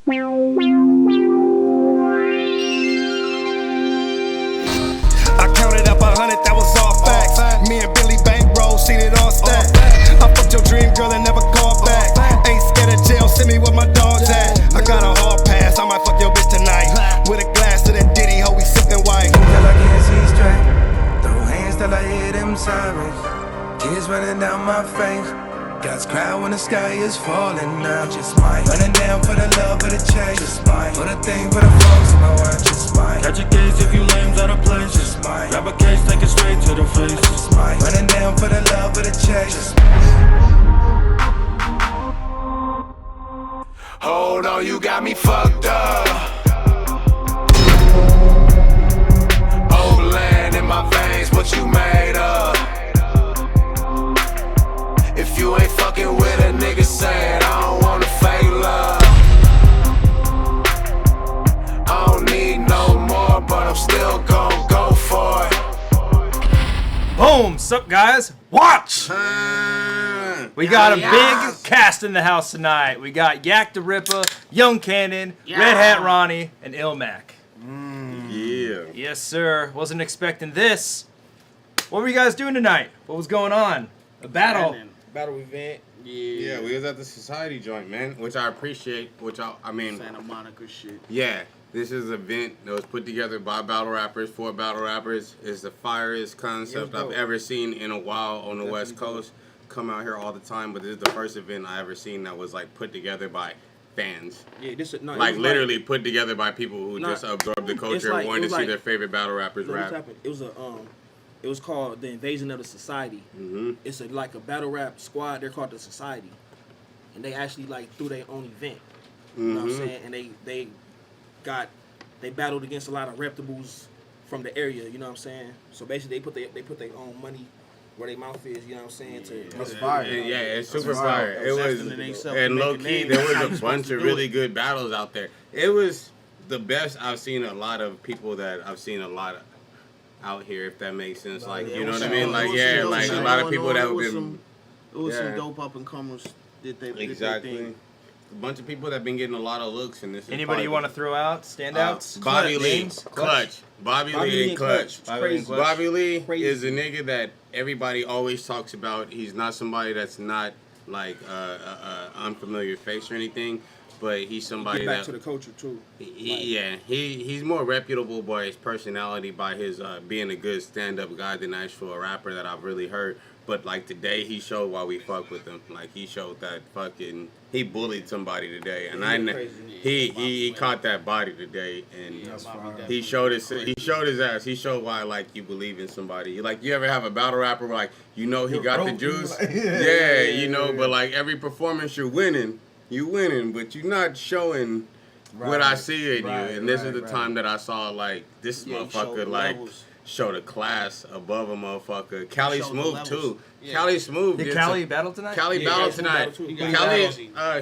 I counted up 100, that was all facts. Me and Billy bankroll, seen it all stack. I fucked your dream girl and never called back. Ain't scared of jail, send me where my dog's at. I got a hard pass, I might fuck your bitch tonight. With a glass of that Diddy, ho, we sippin' white. Till I can't see straight, throw hands till I hear them sirens. Tears running down my face. God's cry when the sky is falling now. Just mine. Running down for the love of the chase. Just mine. For the thing, for the folks in my watch. Just mine. Catch a case if you lames out of place. Just mine. Grab a case, take it straight to the face. Just mine. Running down for the love of the chase. Just hold on, you got me fucked up. Old land in my veins, what you made of? If you ain't fucking with a nigga saying I don't wanna fake love. I don't need no more, but I'm still gon' go for it. Boom! Sup, guys? Watch! We got a big cast in the house tonight. We got YAK Da RIPPA, Young Cannon, Red Hat RAHNEY, and ILLMAC. Yeah. Yes, sir. Wasn't expecting this. What were you guys doing tonight? What was going on? A battle. Battle event. Yeah, we was at the society joint, man, which I appreciate, I mean, Santa Monica shit. yeah, this is an event that was put together by battle rappers, for battle rappers. It's the firest concept I've ever seen in a while on the West Coast. Come out here all the time, but this is the first event I ever seen that was like put together by fans. Yeah, this is no, like literally put together by people who just absorbed the culture, like, wanted to see their favorite battle rappers rap. It was it was called the Invasion of the Society. It's like a battle rap squad. They're called the Society, and they actually like threw their own event. You know what I'm saying? And they battled against a lot of reputables from the area. You know what I'm saying? So basically, they put their own money where their mouth is. You know what I'm saying? That's fire. Yeah, it's super fire. It was, and low key, there was a bunch of really good battles out there. It was the best I've seen. A lot of people that I've seen a lot of out here, if that makes sense. Like, you know what I mean? Like, yeah, like a lot of people that have been. It was some dope up and comers. Exactly. A bunch of people that have been getting a lot of looks in this. Anybody you want to throw out? Standouts? Bobby Lee, Clutch. Bobby Lee and Clutch. Bobby Lee is a nigga that everybody always talks about. He's not somebody that's not like unfamiliar face or anything, but he's somebody Get back to the culture too. He's more reputable by his personality, by his being a good stand-up guy than actual rapper that I've really heard. But like today, he showed why we fuck with him. Like he showed that fucking he bullied somebody today, and he caught that body today, and he showed his ass. He showed why like you believe in somebody. Like you ever have a battle rapper where, like he got the juice, but like every performance you're winning, but you're not showing what I see in you. And this is the time that I saw like this motherfucker like. Showed a class above a motherfucker. Cali Smooth too. Yeah. Cali Smooth. Did Cali battle tonight? Cali battled tonight. Cali,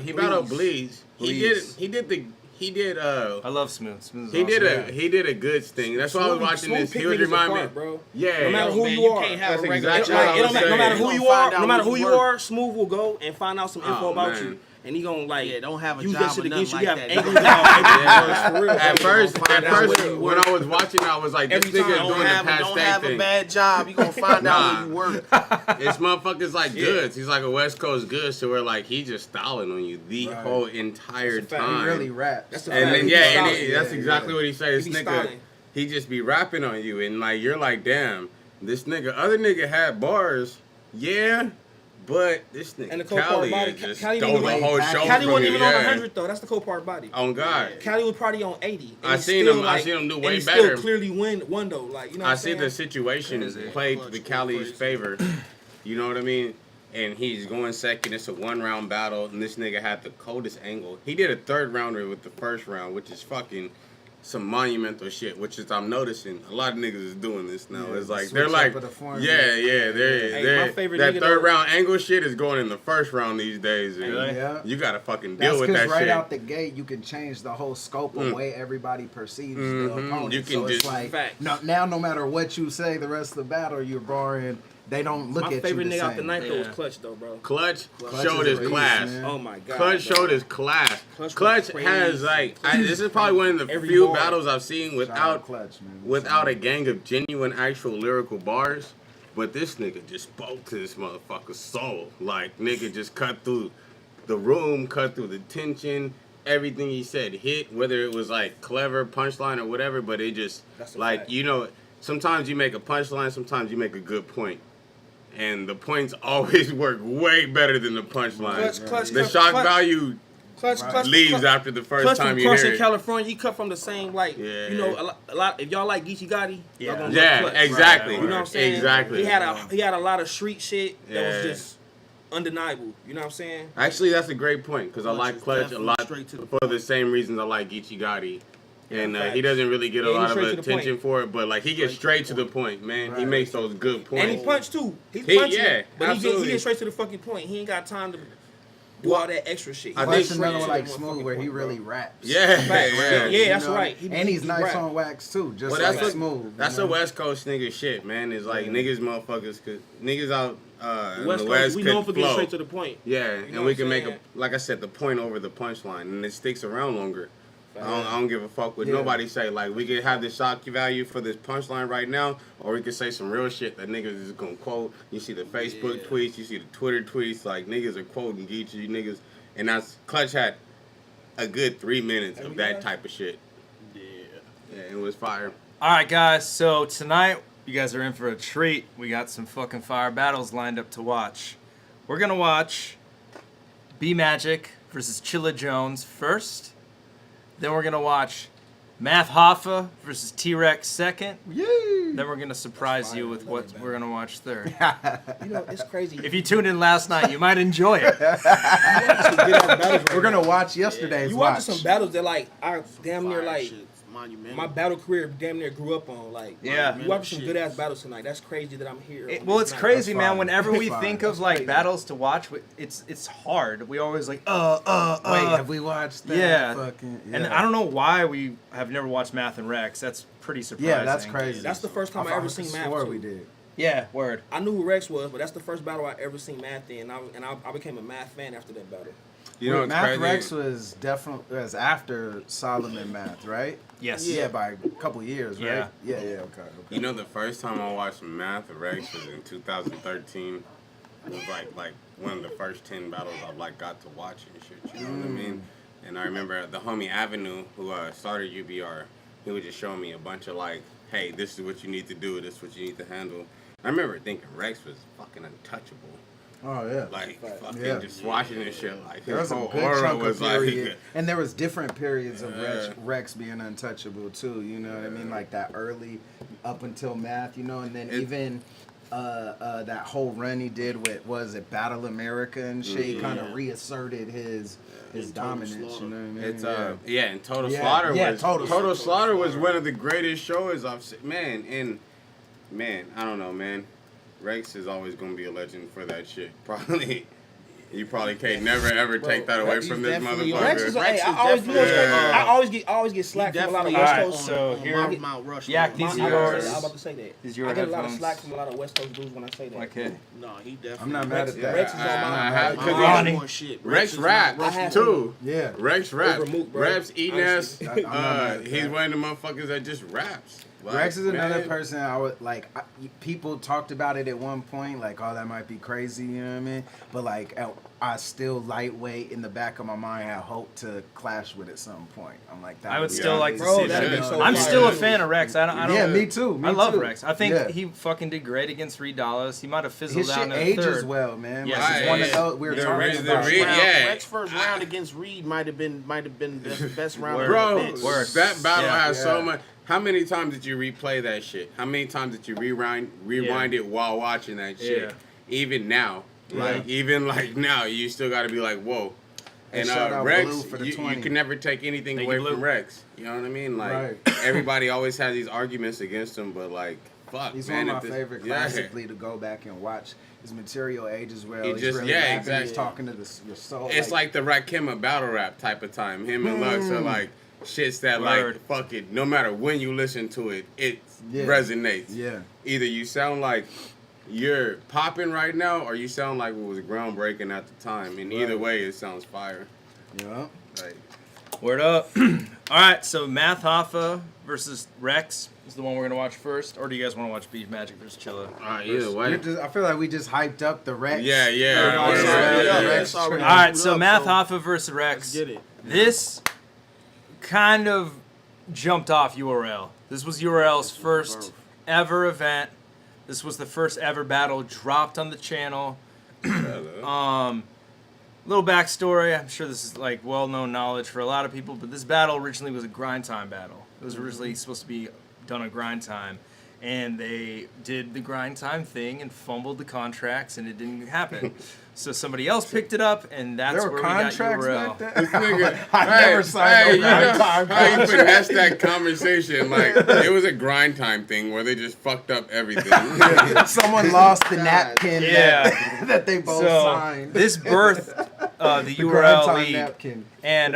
he battled Bleeds. He did. I love Smooth. He did a good thing. That's why I was watching this. He was reminding me, bro. Yeah. No matter who you are, that's exactly what I was saying. No matter who you are, Smooth will go and find out some info about you. And he gonna like don't have a use job that shit against you. Like At first, when I was watching, I was like, this nigga doing the past don't have a bad job. You gonna find out where you work. This motherfucker's like goods. He's like a West Coast goods, so we're like he just styling on you the whole entire time. He really raps. That's exactly what he said. This nigga, he just be rapping on you, and like you're like, damn, this other nigga had bars, yeah. But this nigga, and the Cali just stole the whole show Cali from wasn't him. even on 100 though. That's the cold part body. On God. Cali was probably on 80. I seen him do way and better. Still clearly won though. Like you know. I see the situation played the Cali's favor. You know what I mean? And he's going second. It's a 1-round battle, and this nigga had the coldest angle. He did a 3rd rounder with the 1st round, which is fucking some monumental shit, which is I'm noticing a lot of niggas is doing this now. It's like they're like, they're my favorite that 3rd round angle shit is going in the 1st round these days. And you gotta fucking deal with that shit. Right out the gate, you can change the whole scope of way everybody perceives the opponent. You can it's like no matter what you say, the rest of the battle you're barring they don't look My at favorite you the nigga same. out the ninth though was Clutch though, bro. Clutch Clutch showed is his a beast, class. man. Oh my god. Clutch bro. showed his class. Clutch Clutch was has crazy. like this is probably one of the Every few bar. battles I've seen Shout out without Clutch, man. without a gang of genuine actual lyrical bars. But this nigga just spoke to this motherfucker's soul. Like nigga just cut through the room, cut through the tension. Everything he said hit, whether it was like clever punchline or whatever. But it just That's a like fact. you know, sometimes you make a punchline, sometimes you make a good point. And the points always work way better than the punchline. Clutch, The shock value Clutch leaves after the first Clutch time from you Crush hear in it. California, he cut from the same like Yeah. you know a lot. If y'all like Geechee Gotti, y'all gonna Yeah, love Clutch. exactly. You know what I'm saying? Exactly. He had a lot of street shit that Yeah. was just undeniable. You know what I'm saying? Actually, that's a great point because I Clutch like is Clutch a definitely lot straight to the for the same reasons I like Geechee Gotti. And facts. he doesn't really get a Yeah, lot he's of straight to the attention point. for it, but like he gets straight to the point, man. He makes those good points. And he punched too. He's He- punching, yeah, but he absolutely. gets straight to the fucking point. He ain't got time to do all that extra shit. I Clutch think- is another straight one to like the Smooth motherfucking where he point, bro. really raps. Yeah, Facts. yeah. Yeah, that's You know? right. And he's nice rap. on wax too, just Well, like that's Smooth. That's you a know? West Coast nigga shit, man. Is like niggas, motherfuckers, cause niggas out in West the Coast, West we could known for getting flow. straight to the point. Yeah, know and what we I'm can make saying? like I said, the point over the punchline, and it sticks around longer. I don't give a fuck what Yeah. nobody say. Like we could have the shock value for this punchline right now, or we could say some real shit that niggas is gonna quote. You see the Facebook tweets, you see the Twitter tweets, like niggas are quoting Geechee niggas, and that's Clutch had a good 3 minutes of that type of shit. Yeah, it was fire. All right, guys. So tonight, you guys are in for a treat. We got some fucking fire battles lined up to watch. We're gonna watch B Magic versus Chilla Jones first. Then we're gonna watch Math Hoffa versus T-Rex second. Yay! Then we're gonna surprise you with what we're gonna watch third. You know, it's crazy. If you tuned in last night, you might enjoy it. We're gonna watch yesterday's you watch. watching some battles that like I damn near Fire like shit, monumental. my battle career damn near grew up on. Like Yeah. you watching some good ass battles tonight. That's crazy that I'm here. on Well, this it's night. crazy, That's man. fine. Whenever we That's think fine. of like crazy. battles to watch, it's hard. We always like, Wait, have we watched that? yeah. Fucking, And I don't know why we have never watched Math and Rex. That's pretty surprising. Yeah, that's crazy. That's the first time I ever seen Math. Swore too. we did. Yeah, word. I knew who Rex was, but that's the first battle I ever seen Math in, and I became a Math fan after that battle. You know, Wait, it's Math crazy. Rex was definitely after Solomon Math, right? Yes. Yeah, by a couple years, right? Yeah. Yeah, okay. You know, the first time I watched Math Rex was in 2013. It was like one of the first 10 battles I like got to watch and shit. You know what I mean? And I remember the homie Avenue, who started UBR, he would just show me a bunch of like, hey, this is what you need to do. This is what you need to handle. I remember thinking Rex was fucking untouchable. Oh yeah. Like fucking Yeah. just watching this shit. Like There his was a whole good aura chunk was of period, like. and there was different periods of Rex being untouchable too. You know what I mean? Like that early, up until Math. You know, and then even that whole run he did with was it Battle America and shit. He kind of reasserted his dominance. You know what I mean? It's and Total Yeah, Slaughter yeah, was Total Slaughter was one of the greatest shows I've seen. Man, I don't know, man. Rex is always gonna be a legend for that shit. Probably, you probably can't never ever take that away Rex from is this definitely- motherfucker. Rex is, Rex hey, is I always, you know, definitely- I always get slack from a lot of definitely West Alright, Coast. so here- Mount Rushmore. Yak, these are yours. I was about to say that. These are your I get a lot of headphones. slack from a lot of West Coast dudes when I say that. Okay. No, he definitely. I'm not mad at that. Rex is on my I have- Mount 'cause Ronnie. Rushmore shit. Rex is raps Mount I have too. Yeah. Rex raps. Over Mook, bro. Raps eating ass. Honestly, I'm not mad at He's that. one of the motherfuckers that just raps. Like, Rex is another man, person I would like. People talked about it at one point, like, oh, that might be crazy, you know what I mean? But like, I still lightweight in the back of my mind. I hope to clash with at some point. I'm like, that I would be still like to Bro, see that'd that. be so I'm fire. still a fan of Rex. I don't. Yeah, me too. I love too. Rex. I think Yeah. he fucking did great against $3. He might have fizzled His out shit in the ages third. well, man. Yes, Like, it's one of those we were the talking Reed- about. the Reed- yeah. Rex first round against Reed might have been the best round. Word. Bro, of the Word. that battle Yeah. has so Yeah. much. How many times did you replay that shit? How many times did you rewind it while watching that shit? Yeah. Even now, even now, you still got to be like, whoa. And shout out Rex, Blue for the you 20. can never take anything Thank away you, Blue. from Rex. You know what I mean? Like Right. everybody always has these arguments against him, but like, fuck, He's man. one if of my this- favorite yeah. classically to go back and watch. His material ages well. He He's just- really yeah, rapping, exactly. He's talking to your soul. It's like the Rakima battle rap type of time. Him and Lux are like shits that Word. like fuck it. No matter when you listen to it, it Yeah. resonates. Yeah. Either you sound like you're popping right now, or you sound like it was groundbreaking at the time. And either way, it sounds fire. Yeah. Like, Word up. All right, so Math Hoffa versus Rex is the one we're going to watch first. Or do you guys want to watch Beef Magic versus Chilla? either way. I feel like we just hyped up the Rex. Yeah. Rex All train. right, so Math Hoffa versus Rex. Let's get it. This kind of jumped off URL. This was URL's first ever event. This was the first ever battle dropped on the channel. Little backstory. I'm sure this is like well-known knowledge for a lot of people, but this battle originally was a grind time battle. It was originally supposed to be done on grind time, and they did the grind time thing and fumbled the contracts, and it didn't happen. So somebody else picked it up, and that's There where were we got contracts URL. back This then. nigga, I never signed no grind time how you contract. finesse that conversation? Like, it was a grind time thing where they just fucked up everything. Someone lost the napkin Yeah. that they both So signed. this birthed the grind URL time league. napkin. And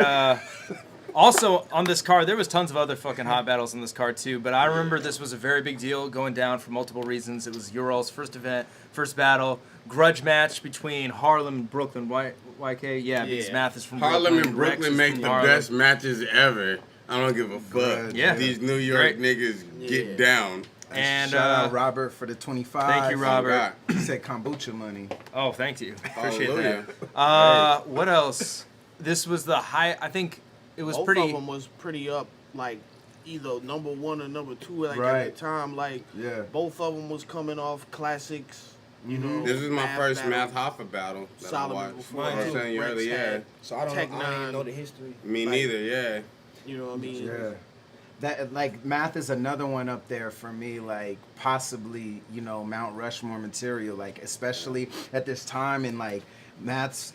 also on this card, there was tons of other fucking hot battles on this card too. But I remember this was a very big deal going down for multiple reasons. It was URL's first event, first battle, grudge match between Harlem and Brooklyn. YK, yeah, because Math is from Harlem Brooklyn. and Rex Brooklyn is make from the Harlem. best matches ever. I don't give a fuck. Yeah. These New York Great. niggas get down. And Shout out Robert for the 25. thank you, Robert. He said kombucha money. Oh, thank you. Appreciate Hallelujah. that. What else? This was the high. I think it was Both pretty. of them was pretty up, like either number 1 or number 2 like Right. at the time. Like Yeah. both of them was coming off classics. You know, This is my first battle. Math Hoffa battle that I Solomon watched. before I was too. saying you Rex earlier, yeah. had So I don't Tech know, I don't even Nine. know the history. Me Like- neither, yeah. You know what I mean? Yeah. That like Math is another one up there for me, like possibly, you know, Mount Rushmore material, like especially at this time in like Math's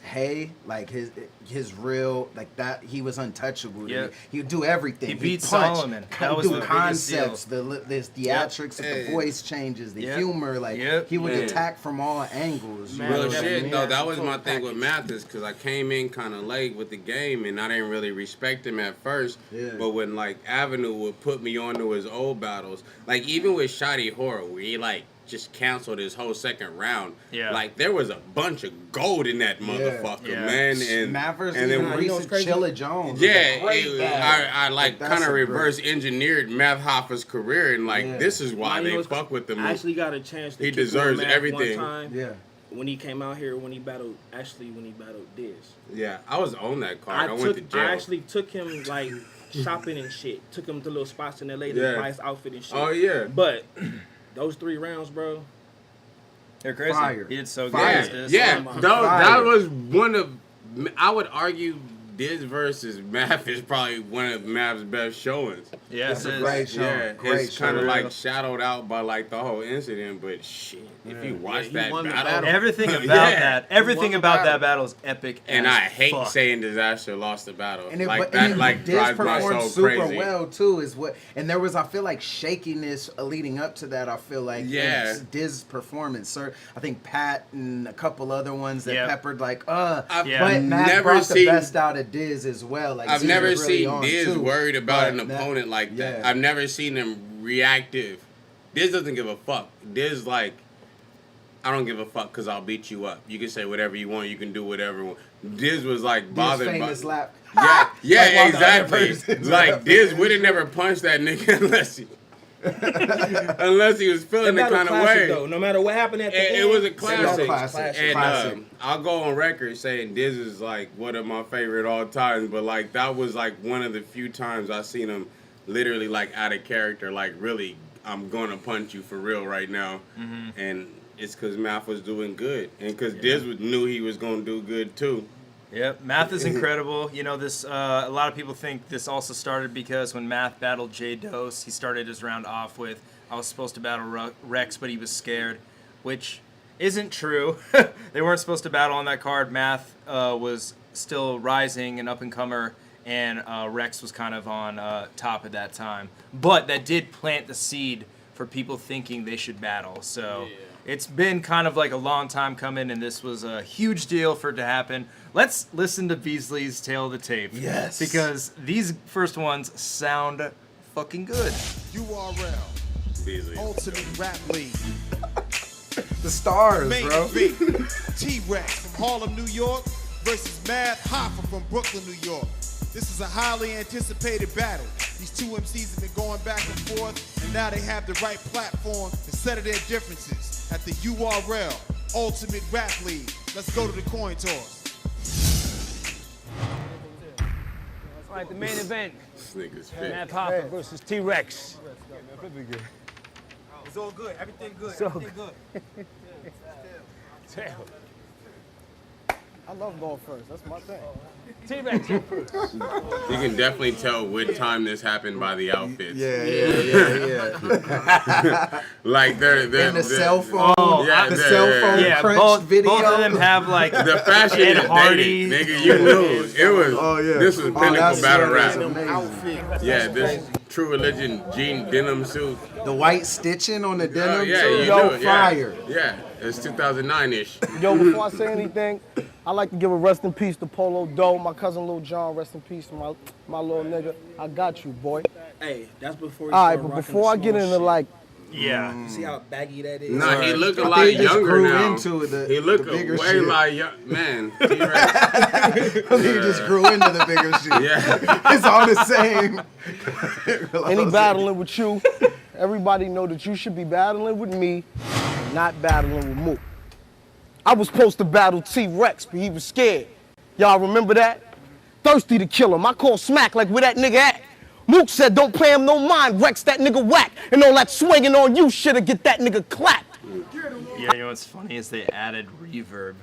like his real like that he was untouchable. Yeah. He would do everything. He He'd beat punch, Solomon. kind That of was do the biggest deal. concepts, the theatrics of the voice changes, the Yep. humor, like Yep. he would Yeah. attack from all angles. you Man, know Real what I shit, mean? though. Yeah, That was total my thing with package. Mathis, because I came in kind of late with the game, and I didn't really respect him at first. Yeah. But when, like, Avenue would put me onto his old battles, like, even with Shoddy Horror, where he, like, just canceled his whole second round. Yeah. Like, there was a bunch of gold in that motherfucker, Yeah. man. And Matt versus and then even you know what's recent crazy? Chilla Jones. was yeah, a great battle. I like Like, that's kind of a great- reverse engineered Math Hoffa's career, and like Yeah. this is why You know they what's- fuck with him. I actually got a chance to He kick with deserves Matt everything. One time Yeah. when he came out here, when he battled Diz. Yeah, I was on that card. I, went to jail. I actually took him like shopping and shit. Took him to little spots in LA to Yeah. buy his outfit and shit. Oh yeah. But those 3 rounds, bro. They're crazy. Fire. He did so good. Fire. This. Yeah, Fire. that was one of. I would argue Diz versus Math is probably one of Math's best showings. Yes, It's it a is. great show. Yeah, Great it's kind of show. like shadowed out by like the whole incident, but shit, if you watch he that won the battle, battle. Everything about Yeah. that, everything Won the about battle. that battle is epic. and as I hate fuck. saying Disaster lost the battle. And it, like but, that, and like Diz drives my performed soul super crazy. well too. Is what, and there was I feel like shakiness leading up to that. I feel like Yeah. in Diz's performance. Sir, I think Pat and a couple other ones that Yep. peppered like I've Yeah. But Matt never brought seen. the best out of Diz as well. Like I've Diz never was really seen on, Diz too. worried about But an that- opponent like that. yeah. I've never seen him reactive. Diz doesn't give a fuck. Diz like, I don't give a fuck because I'll beat you up. You can say whatever you want. You can do whatever you want. Diz was like Diz bothered by. famous lap. Yeah, yeah, Like, while the other exactly. person's Like laughing. Diz would have never punched that nigga unless he was feeling the That battle kind of classic, way. though. No matter what happened at the end, It was a It was classic. classic. And Classic. I'll go on record saying Diz is like one of my favorite all times, but like that was like one of the few times I seen him literally like out of character, like really, I'm gonna punch you for real right now, and it's because Math was doing good, and because Diz knew he was gonna do good too. Yep, Math is incredible. You know, this. A lot of people think this also started because when Math battled J Dose, he started his round off with, "I was supposed to battle Rex, but he was scared," which isn't true. They weren't supposed to battle on that card. Math was still rising and up and comer, and Rex was kind of on top at that time. But that did plant the seed for people thinking they should battle. So it's been kind of like a long time coming, and this was a huge deal for it to happen. Let's listen to Beasley's Tale of the Tape. Yes. Because these first ones sound fucking good. URL, Beasley. Ultimate Rap League. The stars, Main bro. event, T-Rex from Harlem, New York versus Mad Hoffa from Brooklyn, New York. This is a highly anticipated battle. These two MCs have been going back and forth, and now they have the right platform to settle their differences at the URL Ultimate Rap League. Let's go to the coin toss. All right, the main event. This nigga's fit. Mad Hoffa versus T-Rex. It's all good. Everything good. So Everything good. Damn. I love going first. That's my thing. T-Rex. You can definitely tell what time this happened by the outfits. Yeah. Like they're And the cell phone, yeah, the cell phone Yeah, crunch video. both of them have like the fashion Ed is Hardy. dated, nigga. You knew it was. Oh, yeah. This was pinnacle that's battle amazing. rap. Yeah, this True Religion jean denim suit. The white stitching on the denim. Yeah, too. you Yo, knew it. fire. Yeah, it's 2009-ish. Yo, before I say anything, I like to give a rest in peace to Polo Doe, my cousin Lil John, rest in peace to my little nigga. I got you, boy. Hey, that's before you All right, start but rocking before I the get small into shit. like, Yeah. You see how baggy that is? Nah, he looked a I lot think he just younger grew now. into the- He looked the bigger way shit. like man. T-Rex. He just grew into the bigger shit. Yeah. It's all the same. any battling with you, everybody know that you should be battling with me, not battling with Mook. I was supposed to battle T-Rex, but he was scared. Y'all remember that? Thirsty to kill him. I called smack like where that nigga at. Mook said don't pay him no mind, Rex that nigga whack. And all that swinging on you shit'll get that nigga clapped. Yeah, you know what's funny is they added reverb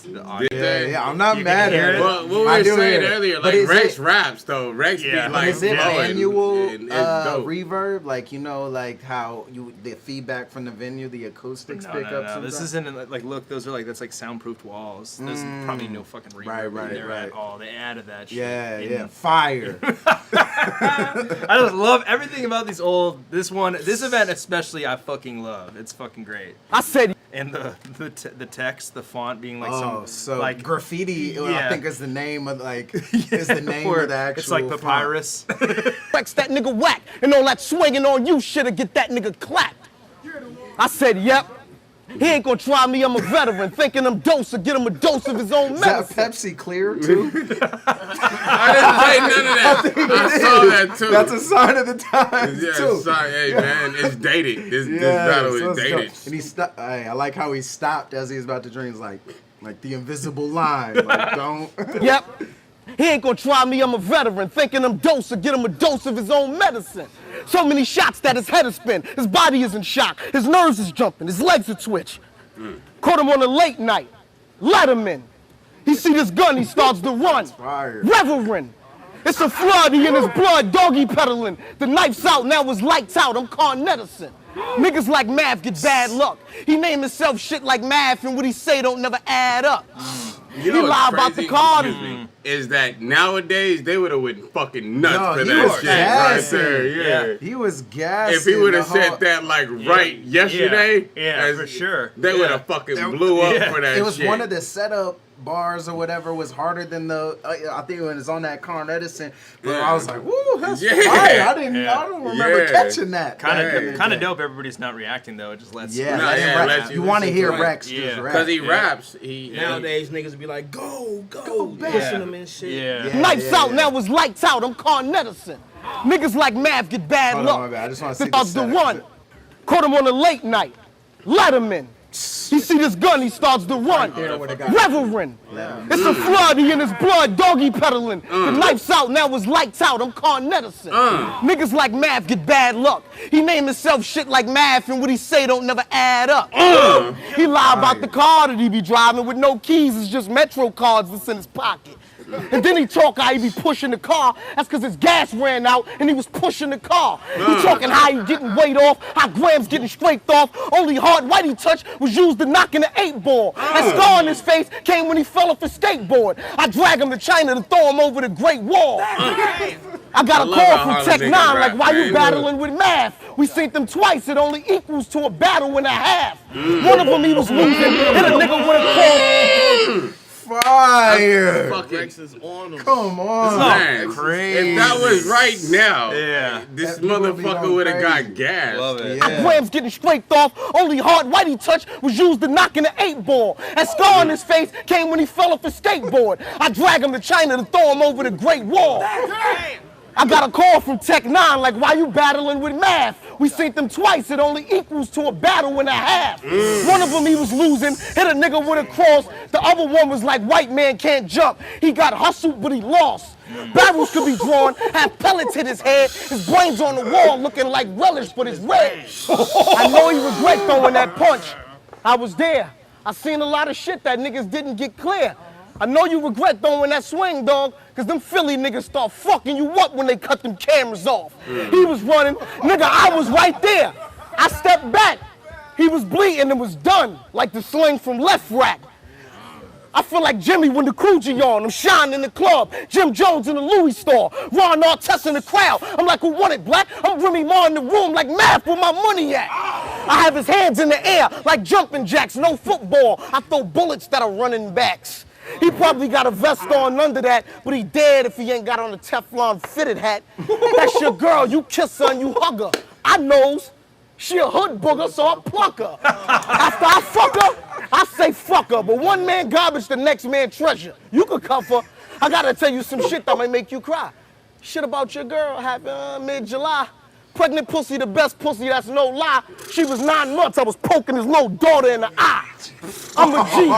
to the audio. Yeah, I'm not You mad can hear at it. it. Well, what we I were do saying hear it. earlier, But like is Rex it- raps though. Rex Yeah. be like Is it blowing. annual It's dope. reverb? Like, you know, like how the feedback from the venue, the acoustics No, pick no, up no. This sometimes? isn't like look. Those are like that's like soundproofed walls. There's probably no fucking reverb Right, in there right. at all. They added that shit. Yeah, fire. I just love everything about these old. This event especially. I fucking love. It's fucking great. I said, And the text, the font being like Oh, some so like graffiti, I Yeah. think is the name of like, is the name or of the actual it's like font. papyrus. Rex that nigga whack. And all that swinging on you shit'll get that nigga clapped. I said, yep. He ain't gonna try me, I'm a veteran. Thinking I'm dose or get him a dose of his own Is that medicine. Pepsi Clear too? I didn't say none of that. I saw that too. That's a sign of the times Yeah, too. sorry, hey man, it's dated. This Yes, battle is let's go. dated. And he stopped. I like how he stopped as he was about to drink. He's like the invisible line. Like, don't. Yep. He ain't gonna try me, I'm a veteran. Thinking I'm dose or get him a dose of his own medicine. So many shots that his head is spin. His body is in shock. His nerves is jumping. His legs are twitch. Caught him on a late night. Let him in. He see this gun, he starts to run. fire. Reverend. It's a flood, he in his blood, doggy peddling. The knife's out, now it's lights out, I'm Con Edison. Niggas like Mav get bad luck. He name himself shit like Mav and what he say don't never add up. You know He lie what's about the crazy, card. excuse me, is that nowadays they would have went fucking nuts No, for he that was shit gassing. right there. Yeah. He was gassing. If he would have the whole- said that like right yesterday, Yeah, for sure. they would have fucking blew up for that It was shit. one of the setup bars or whatever was harder than the. I think when it's on that Con Edison, but I was like, "Woo, that's Yeah. fire!" I didn't. Yeah. I don't remember Yeah. catching that. Kind Yeah. of dope. Everybody's not reacting though. It just lets. Yeah, No, let him yeah, rap. let You want to listen hear to it. Rex Yeah. just rap. Because he raps. He Nowadays, niggas be like, go, pushing them and shit. Yeah. Knife's out, now it's lights out, I'm Con Edison. Niggas like Mav get bad Hold luck. on, my bad. I just want to see Starts the to setup. run. Caught him on a late night. Let him in. He see this gun, he starts to run. Reverend. It's a flood, he in his blood, doggy peddling. The knife's out, now it's lights out, I'm Con Edison. Niggas like Mav get bad luck. He name himself shit like Mav and what he say don't never add up. He lie about the car that he be driving with no keys, it's just Metro cards that's in his pocket. And then he talk how he be pushing the car. That's because his gas ran out and he was pushing the car. He talking how he getting weight off, how Graham's getting scraped off. Only hard white he touched was used to knock in the 8-ball. That scar on his face came when he fell off his skateboard. I drag him to China to throw him over the Great Wall. I got a love call how from hard Tech a nigga 9 rap, like, why you man. battling with Mav? We seen them twice, it only equals to a battle and a half. One of them he was losing, hit a nigga with a call. fire. Fucking Rex is on him. Come on. man. crazy. If that was right now, Yeah. this That people be motherfucker going would have got crazy. gas. Love it. Yeah. Grams getting scraped off. Only hard whitey touch was used to knock in the 8-ball. That scar on his face came when he fell off his skateboard. I drag him to China to throw him over the Great Wall. I got a call from Tech 9 like, why you battling with math? We seen them twice, it only equals to a battle and a half. One of them he was losing, hit a nigga with a cross. The other one was like, white man can't jump. He got hustled, but he lost. Barrels could be drawn, have pellets hit his head. His brains on the wall looking like relish, but it's red. I know he regret throwing that punch. I was there. I seen a lot of shit that niggas didn't get clear. I know you regret throwing that swing, dog, because them Philly niggas start fucking you up when they cut them cameras off. He was running, nigga, I was right there. I stepped back. He was bleeding and was done, like the sling from Left Rack. I feel like Jimmy when the Coogee on. I'm shining in the club. Jim Jones in the Louis store. Ron Artest in the crowd. I'm like, who want it, black? I'm Remy Ma in the room like math where my money at. I have his hands in the air like jumping jacks, no football. I throw bullets that are running backs. He probably got a vest on under that, but he dead if he ain't got on a Teflon fitted hat. That's your girl, you kiss her and you hug her. I knows she a hood booger, so I pluck her. After I fuck her, I say fuck her, but one man garbage, the next man treasure. You could cuff her. I gotta tell you some shit that might make you cry. Shit about your girl happened mid-July. Pregnant pussy, the best pussy, that's no lie. She was 9 months, I was poking his little daughter in the eye. I'm a G.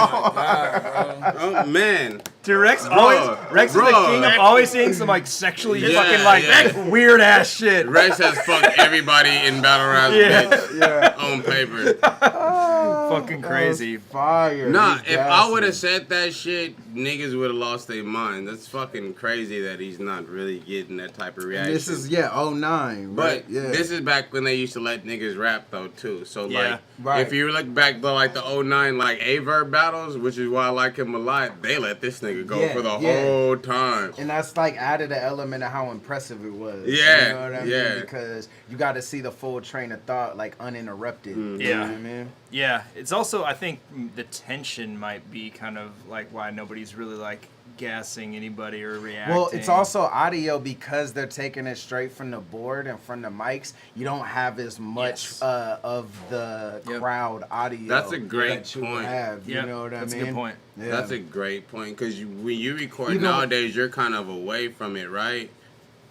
Oh man. Dude, Rex is the king of always saying some like sexually fucking like weird ass shit. Rex has fucked everybody in battle rap bitch on paper. Fucking crazy. Fire. Nah, He's if I gassing. would have said that shit, niggas would have lost their mind. That's fucking crazy that he's not really getting that type of reaction. This is 09, But right? Yeah. this is back when they used to let niggas rap though too. So like, Right. if you look back to like the 09 like A-Verb battles, which is why I like him a lot, they let this nigga go for the whole time. And that's like added an element of how impressive it was. Yeah, You know what I mean? Because you got to see the full train of thought like uninterrupted. You know what I mean? Yeah, it's also, I think the tension might be kind of like why nobody's really like gassing anybody or reacting. Well, it's also audio because they're taking it straight from the board and from the mics. You don't have as much of the crowd audio. That's a great that you point. Have, you know what I mean? That's a good point. Yeah. That's a great point because when you record nowadays, you're kind of away from it, right?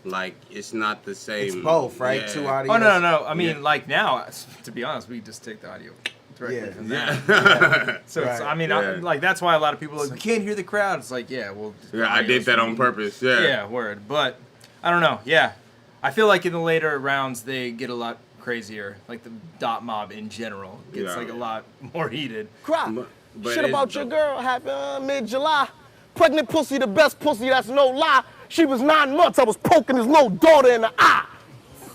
Like it's not the same. It's both, right? Yeah. Two audio. Oh no! I mean, like now, to be honest, we just take the audio directly from that. So it's, I mean, like that's why a lot of people are like, we can't hear the crowd. It's like, well, I did that on purpose. Yeah, word. But I don't know. Yeah, I feel like in the later rounds they get a lot crazier. Like the dot mob in general gets like a lot more heated. Cry. But Shit about your girl happened mid-July. Pregnant pussy, the best pussy, that's no lie. She was 9 months, I was poking his little daughter in the eye.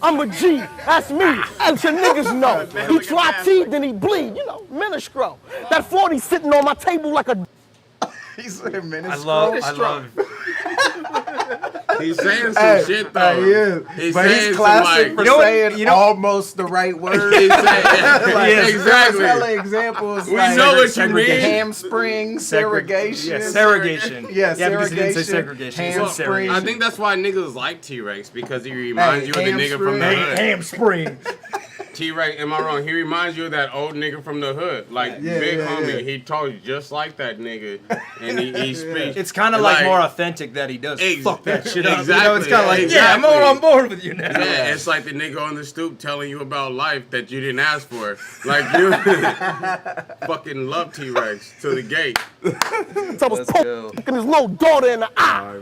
I'm a G, that's me, as your niggas know. He try teeth, then he bleed, you know, minstrel. That 40 sitting on my table like a He said minstrel. I love. He's saying some shit though. He is. He's But saying he's classic some, for like, saying almost the right word. He's saying, Like, exactly. hella examples. We like know what you mean. Hamstring, segregation. Yeah, segregation. Yeah, Yeah, because he didn't say segregation, segregation. He said hamstring. segregation. I think that's why niggas like T-Rex because he reminds you of the nigga from the hood. Hamstring. T-Rex, am I wrong? He reminds you of that old nigga from the hood. Like, big homie. He talks just like that nigga. And he speaks. It's kind of like more authentic that he does fuck that shit up. Exactly. You know, it's kind of like, Exactly. I'm more on board with you now. Yeah, it's like the nigga on the stoop telling you about life that you didn't ask for. Like, you fucking love T-Rex to the gate. I was poking his little daughter in the eye.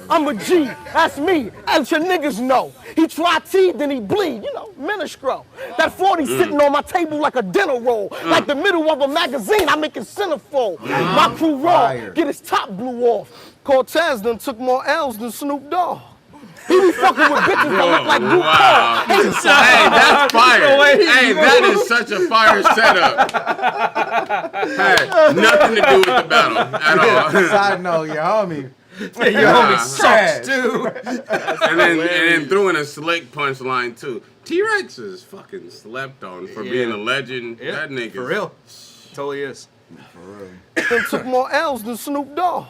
I'm a G, that's me, as your niggas know. He try teeth, then he bleed, you know, minstrel. That 40 sitting on my table like a dinner roll. Like the middle of a magazine, I make it centerfold. My crew raw, get his top blew off. Cortez done took more L's than Snoop Dogg. He be fucking with bitches that look like Luke Wow. Paul. Hey, that's fire. Hey, that is such a fire setup. Hey, nothing to do with the battle at all. Side note, your homie. Hey, your homie sucks too. And then threw in a slick punchline too. T-Rex is fucking slept on for being a legend. Yeah, That nigga. for real. Totally is. Them took more L's than Snoop Dogg.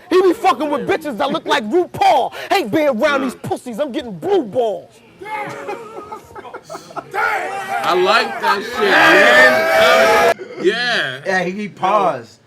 He be fucking with bitches that look like RuPaul. Hate being around these pussies. I'm getting blue balls. I like that shit, man. Yeah. Yeah, he paused.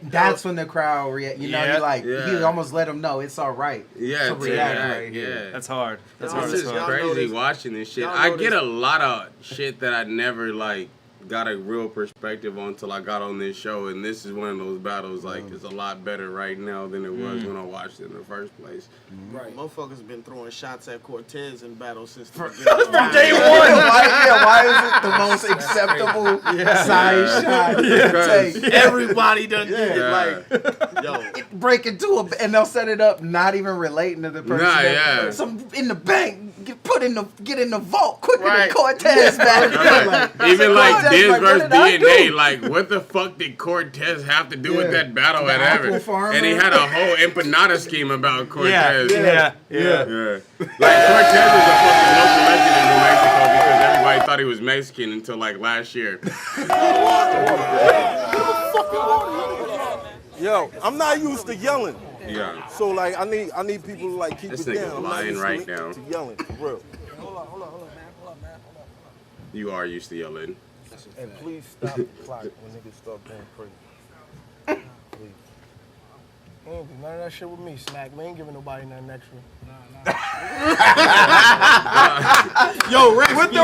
That's when the crowd react. You know, he almost let him know it's all right. Yeah, to react right here. That's hard. That's This hard. is crazy watching this shit. I get a lot of shit that I never like got a real perspective on until I got on this show, and this is one of those battles like it's a lot better right now than it was when I watched it in the first place. Right, motherfuckers been throwing shots at Cortez in battles since the From day one. Why is it the most acceptable size shot? Everybody done did it. Like, yo, break into and they'll set it up, not even relating to the person. Some in the bank, get in the vault quicker than Cortez back. Even like Diz versus DNA, like what the fuck did Cortez have to do with that battle at Evan? And he had a whole empanada scheme about Cortez. Yeah. Like Cortez is a fucking local legend in New Mexico because everybody thought he was Mexican until like last year. Yo, I'm not used to yelling. Yeah. So like I need people to like keep This it nigga's down. lying right now. To yelling, for real. Hold on, man. You are used to yelling. And please stop the clock when niggas start going crazy. Please. None of that shit with me, Smack. We ain't giving nobody nothing extra. yo, Rex, with the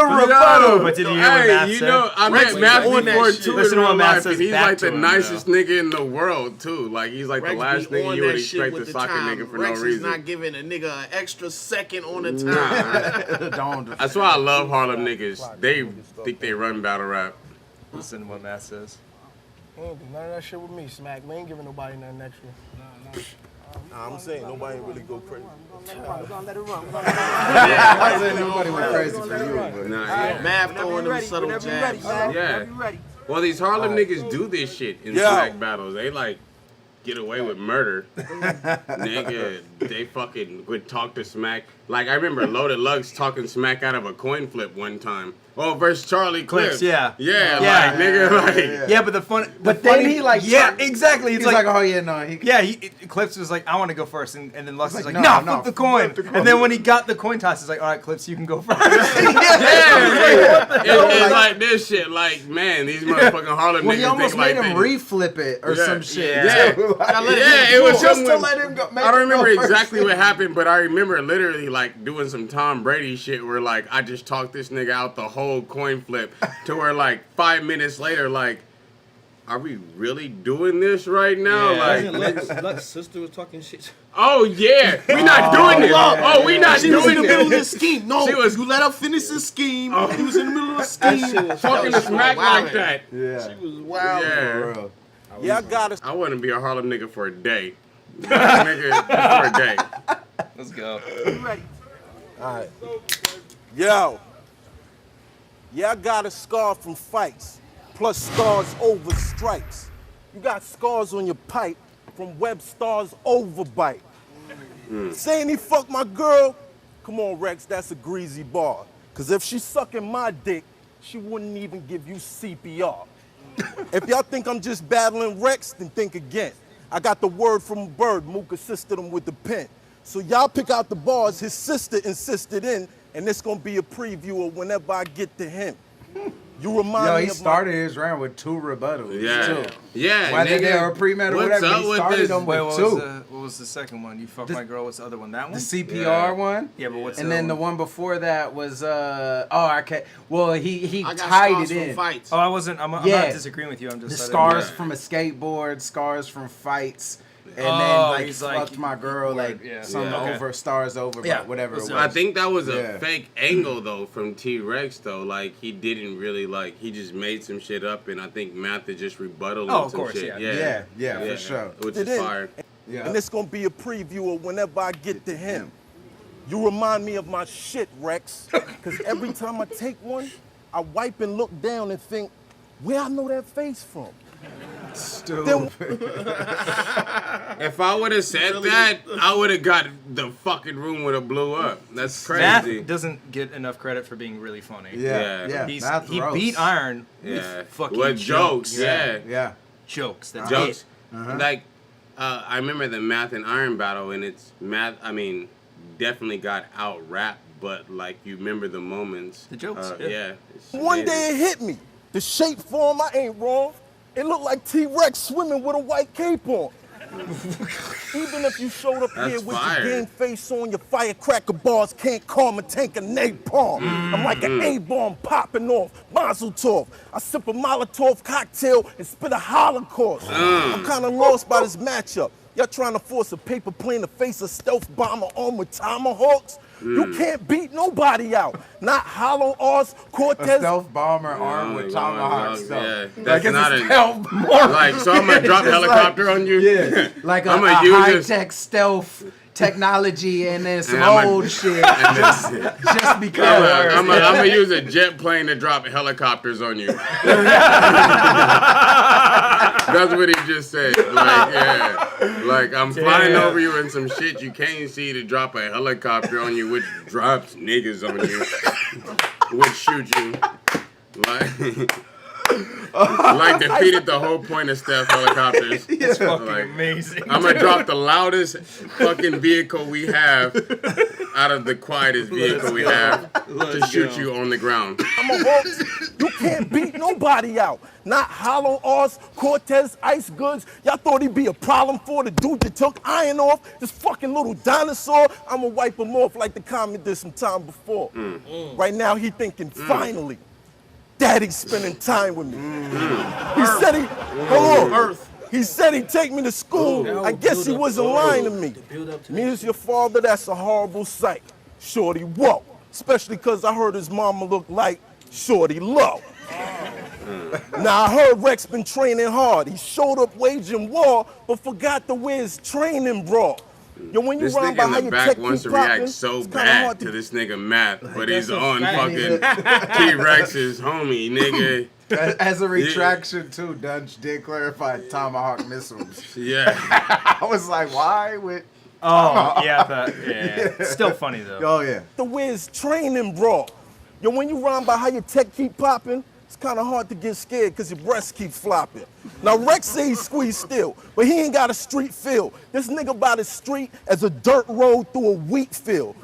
rebuttal. But did you hear what Matt said? I met Matt before too Listen in to what real Matt life, says and he's back like to the him, nicest nigga in the world too. Like he's like Rex the last be nigga on you would that shit expect with to the sock a time. nigga for Rex no is reason. not giving a nigga an extra second on the time. That's why I love Harlem niggas. They think they run battle rap. Listen to what Matt says. None of that shit with me, Smack. We ain't giving nobody nothing extra. Nah, I'm saying nobody really go crazy. We're gonna let it run. I said nobody went crazy for you, but Math throwing them subtle jabs. Yeah. Well, these Harlem niggas do this shit in smack battles. They like get away with murder. Nigga, they fucking would talk to Smack. Like I remember Loaded Lugs talking Smack out of a coin flip one time. Oh, versus Charlie Clips. Yeah, like nigga, like yeah, but then he like exactly. It's he's like, oh yeah, no, Clips was like, I want to go first, and then Lux was like, no, nah, flip the coin. And then when he got the coin toss, he's like, all right, Clips, you can go first. It's like this shit. Like man, these motherfucking Harlem niggas. He almost think made like him reflip it or some shit. Yeah, it was just someone, to let him go. I don't remember exactly what happened, but I remember literally like doing some Tom Brady shit where like I just talked this nigga out the whole coin flip to where like 5 minutes later, like, are we really doing this right now? Yeah. Like, Lux's sister was talking shit. oh yeah, we not doing this. Oh, we not She doing was in the middle of the this. scheme. No, She was- you let her finish the scheme. He was in the middle of the scheme. Talking to Smack like that. Yeah. She was wild. Yeah. Yeah, I got it. I want to be a Harlem nigga for a day. Nigga for a day. Let's go. All right. Yo. Yeah, I got a scar from fights, plus scars over stripes. You got scars on your pipe from Webster's overbite. Saying he fucked my girl? Come on, Rex, that's a greasy bar. Cause if she's sucking my dick, she wouldn't even give you CPR. If y'all think I'm just battling Rex, then think again. I got the word from a bird, Mook assisted him with the pen. So y'all pick out the bars his sister insisted in, and it's gonna be a preview of whenever I get to him. You remind me he of started his round with 2 rebuttals. Yeah. Too. Yeah. Whether nigga, they were pre-med or what's whatever, up he with started this? them Wait, with what 2. was the second one? You fucked my girl. What's the other one? That one? The CPR one. Yeah, but what's and the then the other one before that was okay. Well, he I got tied scars it from in. fights. Oh, I wasn't. I'm not disagreeing with you. I'm just The letting scars you- from a skateboard, scars from fights, and Oh, then like he's fucked like- my girl, like some Okay. over stars over, Yeah. but whatever. It was. I think that was a Yeah. fake angle though from T-Rex though. Like he didn't really like he just made some shit up, and I think Matt had just rebuttal Oh, him of some course, shit. Yeah, for sure. Which It is is. fire. Yeah. And it's gonna be a preview of whenever I get to him. You remind me of my shit, Rex. Cause every time I take one, I wipe and look down and think, where I know that face from? Stupid. If I would have said that, I would have got the fucking room would have blew up. That's crazy. Math doesn't get enough credit for being really funny. Yeah. He beat Iron with fucking jokes. Yeah. Jokes. That's jokes. it. Like, I remember the Math and Iron battle, and it's Math. I mean, definitely got out rapped, but like you remember the moments. The jokes. Yeah. One day it hit me. The shape form, I ain't wrong. It looked like T-Rex swimming with a white cape on. Even if you showed up here with your game face on, your firecracker bars can't calm a tank of napalm. I'm like an A-bomb popping off, Mazel Tov. I sip a Molotov cocktail and spit a Holocaust. I'm kind of lost by this matchup. Y'all trying to force a paper plane to face a stealth bomber armed with tomahawks? You can't beat nobody out. Not Hollow R's, Cortez. A stealth bomber armed with tomahawks. Yeah, that's not a stealth bomber. Like, so I'm gonna drop a helicopter on you. Yeah, like a high-tech stealth technology and then some old shit. Just because. I'm gonna use a jet plane to drop helicopters on you. That's what he just said. Like, yeah. Like, I'm flying over you in some shit you can't see to drop a helicopter on you, which drops niggas on you, which shoot you. Like defeated the whole point of stealth helicopters. It's fucking amazing. I'm gonna drop the loudest fucking vehicle we have out of the quietest vehicle we have to shoot you on the ground. I'm a hawk. You can't beat nobody out. Not Hollow R's, Cortez, Ice Goods. Y'all thought he'd be a problem for the dude that took Iron off? This fucking little dinosaur? I'ma wipe him off like the comment did some time before. Right now he thinking, finally, Daddy's spending time with me. He said he said he'd take me to school. I guess he wasn't lying to me. Me as your father, that's a horrible sight. Shorty, whoa. Especially because I heard his mama look like Shorty Low. Now I heard Rex been training hard. He showed up waging war, but forgot to wear his training bra. Yo, when you This rhyme nigga by how in the your back tech wants to keep popping, react so it's kinda bad hard to this nigga Math, but he's on fucking T-Rex's homie, nigga. As a retraction too, Dunge did clarify tomahawk missiles. Yeah. I was like, why would... yeah. It's still funny though. Oh yeah. The Wiz training bra. Yo, when you rhyme by how your tech keep popping, it's kind of hard to get scared because your breasts keep flopping. Now Rex say he squeezed still, but he ain't got a street feel. This nigga by the street as a dirt road through a wheat field.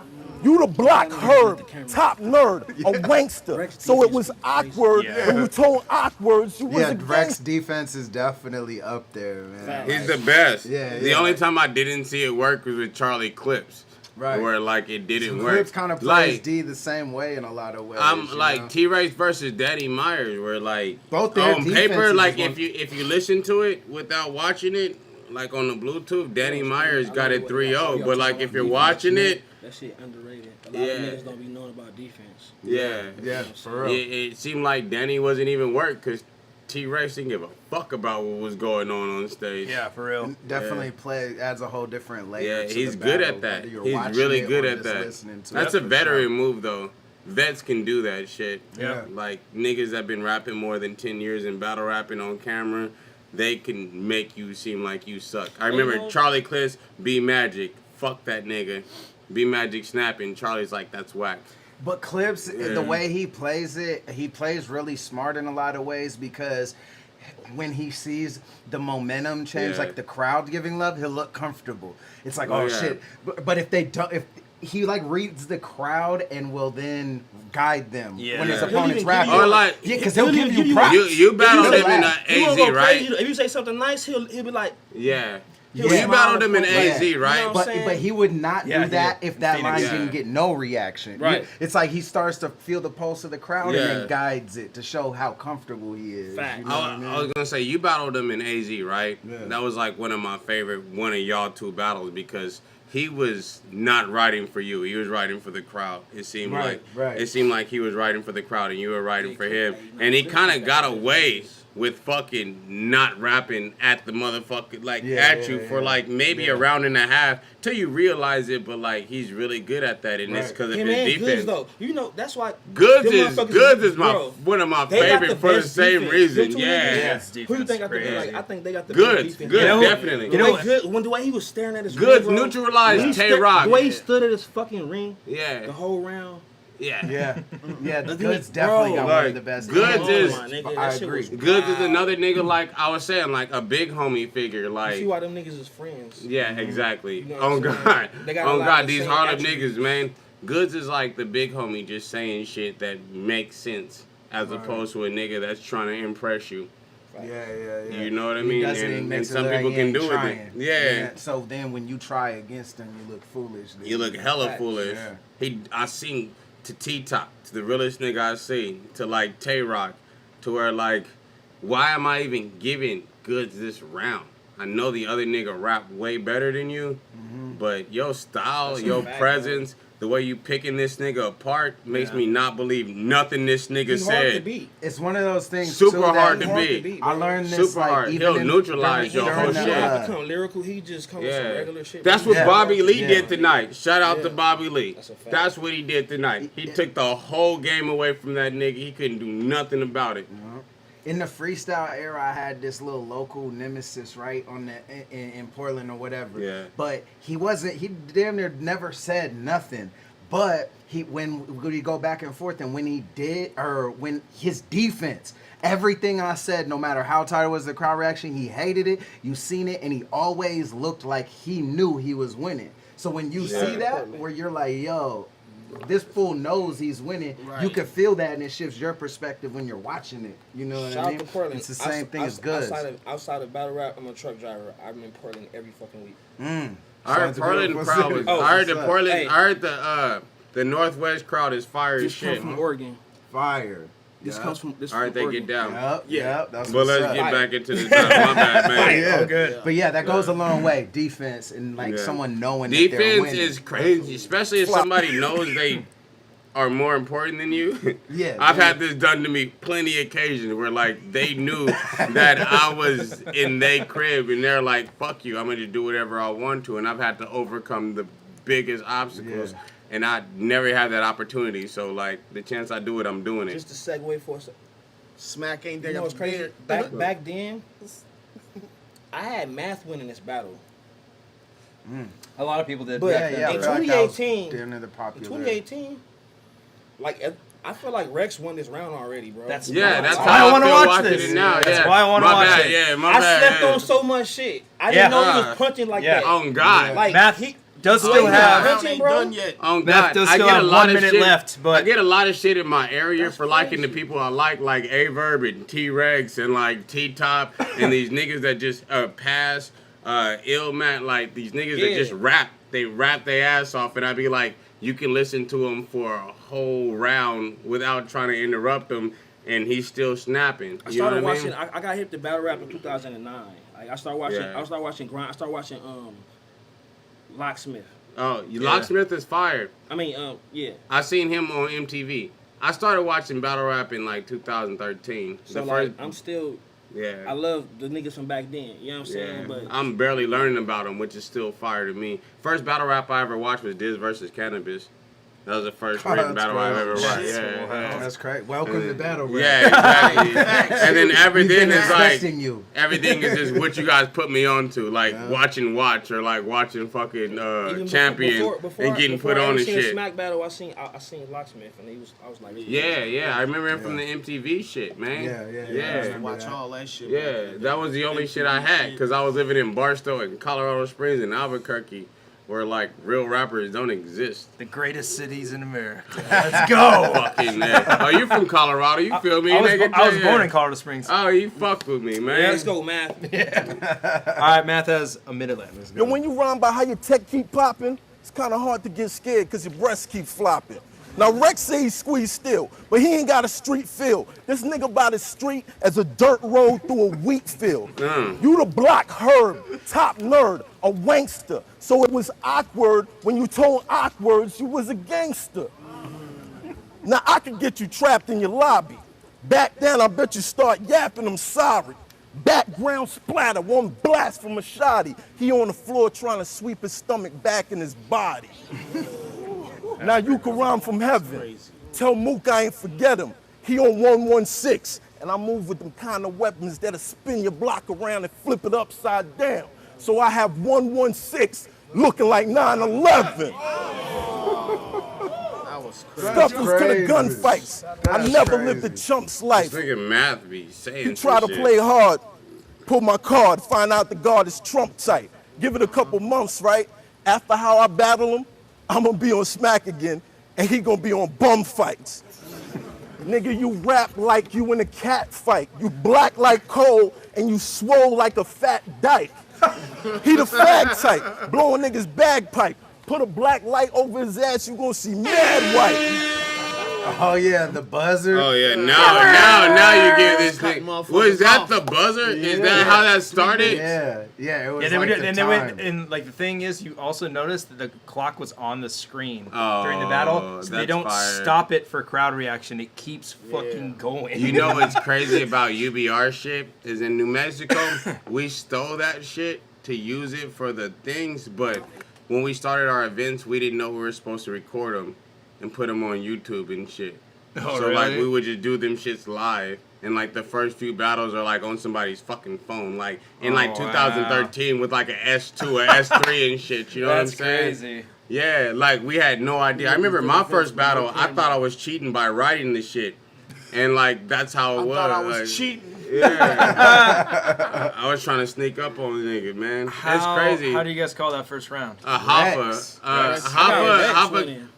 You the block herb, top nerd, a wankster. So it was awkward when you told awkwards you was a Rex defense is definitely up there, man. He's the best. Yeah. The only time I didn't see it work was with Charlie Clips. Right. Where like it didn't work. Clips kind of plays D the same way in a lot of ways. I'm like T-Rex versus Daddy Myers, where like both their on paper, like if you listen to it without watching it, like on the Bluetooth, Daddy Myers got it 3-0. But like if you're watching it, that shit underrated. A lot of niggas don't be knowing about defense. Yeah, for real. It seemed like Danny wasn't even work because T-Rex didn't give a fuck about what was going on stage. Yeah, for real. Definitely adds a whole different layer. Yeah, to he's the good battle, at that. whether you're He's watching really it good or at just that. listening to That's it, a for veteran sure. move though. Vets can do that shit. Yeah. Like niggas that been rapping more than 10 years and battle rapping on camera, they can make you seem like you suck. I remember Charlie Clips, B Magic, fuck that nigga. B Magic snapping, Charlie's like, that's whack. But Clips, the way he plays it, he plays really smart in a lot of ways because when he sees the momentum change, like the crowd giving love, he'll look comfortable. It's like, shit. But if they don't, if he like reads the crowd and will then guide them when his opponent's rapping. Or like, because he'll give you props. You battled him in AZ, right? If you say something nice, he'll be like, yeah. You battled him in AZ, right? But he would not do that if that line didn't get no reaction. Right. It's like he starts to feel the pulse of the crowd and then guides it to show how comfortable he is. Fact. You know what I mean? I was gonna say you battled him in AZ, right? Yeah. That was like one of my favorite one of y'all two battles because he was not writing for you. He was writing for the crowd. It seemed it seemed like he was writing for the crowd and you were writing for him. And he kind of got away with fucking not rapping at the motherfucker at you for like maybe a round and a half till you realize it. But like he's really good at that, and it's because of his defense. Goods, though. You know that's why Goods is one of my favorite for the same reason. Yeah. Who do you think got the like? I think they got the Goods. best defense. Good, definitely. You know, when the way he was staring at his Goods ring, bro, neutralized Tay-Rock. The way he stood at his fucking ring. Yeah. The whole round. Yeah. The Goods definitely got one of the best. Goods is. I agree. Goods is another nigga like I was saying, like a big homie figure. Like you see why them niggas is friends. Yeah, exactly. You know Oh God. Oh God, these same Harlem attributes. niggas, man. Goods is like the big homie just saying shit that makes sense as opposed to a nigga that's trying to impress you. Yeah. You know what I He mean? doesn't even And make some it look people like can he do ain't it. trying. Yeah. So then when you try against him, you look foolish. Dude. You look hella foolish. Yeah. I seen to T-Top, to the realest nigga I seen, to like Tay-Rock, to where like, why am I even giving Goods this round? I know the other nigga rap way better than you, but your style, your presence, the way you picking this nigga apart makes me not believe nothing this nigga He's said. hard to beat. It's one of those things. Super too, hard that to beat. I learned this Super like hard. even He'll neutralize your whole He shit. don't become lyrical. He just comes with some regular shit. That's bro. what Bobby Lee Yeah. did tonight. Shout out to Bobby Lee. That's a fact. That's what he did tonight. He took the whole game away from that nigga. He couldn't do nothing about it. In the freestyle era, I had this little local nemesis, right, on the in Portland or whatever. Yeah. But he damn near never said nothing. But when we go back and forth, and when he did, or when his defense, everything I said, no matter how tight it was the crowd reaction, he hated it. You seen it, and he always looked like he knew he was winning. So when you see that, where you're like, yo, this fool knows he's winning. Right. You can feel that, and it shifts your perspective when you're watching it. You know what Shout I out mean? to Portland. It's the same thing as Goods. Outside of battle rap, I'm a truck driver. I'm in Portland every fucking week. I heard Portland crowd was. I heard the Portland. Hey. I heard the Northwest crowd is fire as This shit. comes from Oregon. Fire. This comes from this. All right, from they Oregon. get down. Yep. That's But what's let's up. get back into the time. My bad, man. Yeah. good. But yeah, that goes a long way. Defense and like Yeah. someone knowing that they're Defense winning. is crazy, especially if somebody knows they are more important than you. Yeah, I've man. had this done to me plenty of occasions where like they knew that I was in their crib and they're like, "Fuck you, I'm gonna just do whatever I want to," and I've had to overcome the biggest obstacles. Yeah. And I never had that opportunity, so like the chance I do it, I'm doing it. Just to segue for a second. Smack ain't there. You know what's crazy? Back then, I had math winning this battle. A lot of people did. But back then. yeah, in I feel like that was 2018, damn near the in popular. 2018, like I feel like Rex won this round already, bro. That's Yeah, that's why how I I wanna feel watch watching this. it now. That's Yeah. why I wanna My watch bad, it. Yeah, my I bad. slept yeah. on so much shit. I Yeah. didn't know he was punching like Yeah. that. On God. Like Math he does the way still he have. was Round punching, ain't bro. done yet. On Math God, does I still get a have lot 1 of minute shit left, but I get a lot of shit in my area That's for liking the crazy. people I like A-Verb and T-Rex and like T-Top and these niggas that just pass ILLMAC, like these niggas that Yeah. just rap. They rap their ass off, and I be like, you can listen to him for a whole round without trying to interrupt him, and he's still snapping. I You know started what I watching. mean? I got hip to battle rap in 2009. Like I started watching. Yeah. I started watching grind. I started watching Locksmith. Oh, Locksmith is fired. I mean, yeah. I seen him on MTV. I started watching battle rap in like 2013. So The like, first- I'm still. yeah. I love the niggas from back then. You know what I'm Yeah, saying? But I'm barely learning about him, which is still fire to me. First battle rap I ever watched was Diz versus Cannabis. That was the first written that's battle I crazy. ever watched. Shit. Yeah. That's great. Welcome to battle rap. Yeah, exactly. And then everything We've is been like expecting you. everything is just what you guys put me onto, like watching Watch or like watching fucking even Champion and getting put on I and seen a shit. Smack battle. I seen Locksmith, and I was like, Yeah, I remember him from the MTV shit, man. Yeah. I used to watch all that shit. Yeah, that was the only shit I had because I was living in Barstow and Colorado Springs and Albuquerque, where like real rappers don't exist. the greatest cities in America. Let's go. Fucking oh, you from Colorado? You feel me, I was, nigga? I was born in Colorado Springs. Oh, you fuck with me, man. Yeah, let's go, Math. All right, Math has a minute left. Let's Yo, go. when you rhyme about how your tech keep popping, it's kind of hard to get scared because your breasts keep flopping. Now, Rex say he squeezed still, but he ain't got a street feel. This nigga by the street as a dirt road through a wheat field. You the block herb, top nerd, a wankster. So it was awkward when you told awkwards you was a gangster. Now, I could get you trapped in your lobby. Back then, I bet you start yapping, I'm sorry. Background splatter, one blast from a shotty. He on the floor trying to sweep his stomach back in his body. Now you can rhyme from heaven. Tell Mook I ain't forget him. He on 116, and I move with them kind of weapons that'll spin your block around and flip it upside down. So I have 116 looking like 9/11. Scuffles to the gunfights. I never lived a chump's life. This nigga Math be saying You try to shit. play hard, pull my card, find out the guard is Trump type. Give it a couple months, right? After how I battle him, I'm gonna be on smack again, and he gonna be on bum fights. Nigga, you rap like you in a cat fight. You black like coal, and you swole like a fat dyke. He the fag type, blowing niggas bagpipe. Put a black light over his ass, you gonna see mad white. Oh yeah, the buzzer. Oh yeah, now you get this thing. Was that the buzzer? Is that how that started? Yeah, it was Yeah, like the and time. and like the thing is, you also noticed that the clock was on the screen during the Oh, battle, so they that's don't fire. stop it for crowd reaction. It keeps fucking going. You know what's crazy about UBR shit is in New Mexico, we stole that shit to use it for the things, but when we started our events, we didn't know we were supposed to record them and put them on YouTube and shit. Oh, so like really? we would just do them shits live, and like the first few battles are like on somebody's fucking phone, like in like 2013 with like an S2 or S3 and shit. You know what I'm saying? That's crazy. Yeah, like we had no idea. I remember my first battle, I thought I was cheating by writing the shit, and like that's how it was. I thought I was like, cheating. Yeah. I was trying to sneak up on the nigga, man. It's crazy. How do you guys call that first round? Hoffa.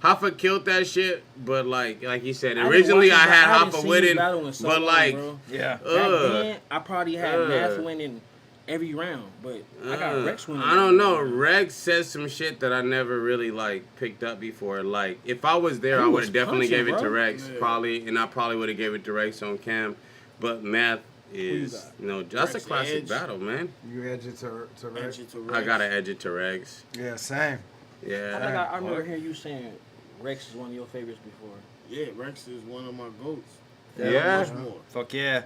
Hoffa killed that shit, but like you said, originally I had Hoffa winning, but like, Back then, I probably had Math winning every round, but I got Rex winning. I don't know. Rex says some shit that I never really like picked up before. Like if I was there, I would have definitely gave it to Rex, probably, and I probably would have gave it to Rex on cam. But Math is, that's a classic battle, man. You edge it to Rex? I gotta edge it to Rex. Yeah, same. Yeah. I remember hearing you saying Rex is one of your favorites before. Yeah, Rex is one of my goats. Yeah. Much more. Fuck yeah.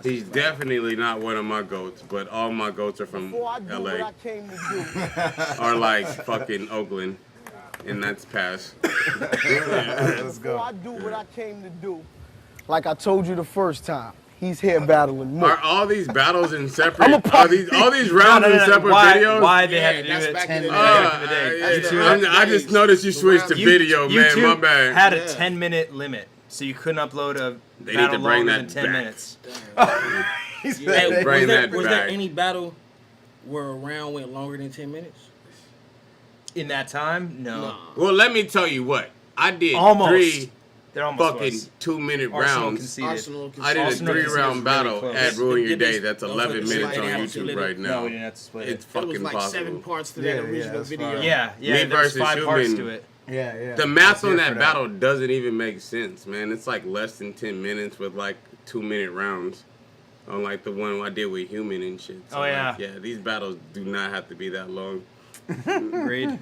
He's definitely not one of my goats, but all my goats are from Before I do LA. what I came to do. Or like fucking Oakland. And that's pass. Let's go. Before I do what I came to do, like I told you the first time, he's here battling more. Are all these battles in separate? All these rounds in separate videos? Why they had to do it? back in the day. Back in the day. I just noticed you switched to video, man. YouTube My bad. had a 10-minute limit, so you couldn't upload a They need battle to bring longer that than 10 back. minutes. Hey, Bring that was there back. any battle where a round went longer than 10 minutes? In that time, no. Well, let me tell you what. I did Almost. three There almost fucking was. 2-minute Arsenal rounds. conceded. I did a Arsenal 3-round conceded battle really at close. Ruin Your Did they- Day. That's 11 don't minutes on they have to YouTube split it? right now. No, we didn't have to split it. It's It fucking was like possible. 7 parts to Yeah, that yeah, original that's video. fine. Yeah, Me there's versus 5 parts Human. to it. Yeah. The math Let's on hear for that battle doesn't even make sense, man. It's like less than 10 minutes with like 2-minute rounds. On like the one I did with Human and shit. So Oh, yeah. Like, yeah, these battles do not have to be that long. Agreed.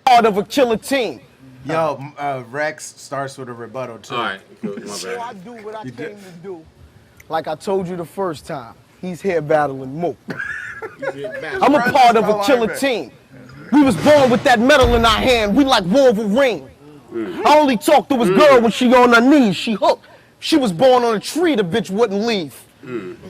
Part of a killer team. Yo, Rex starts with a rebuttal too. All right, cool. My Before I bad. do what I came to do, like I told you the first time, he's here battling Mook. I'm a part of a killer team. We was born with that metal in our hand. We like Wolverine. I only talk to his girl when she on her knees. She hooked. She was born on a tree. The bitch wouldn't leave.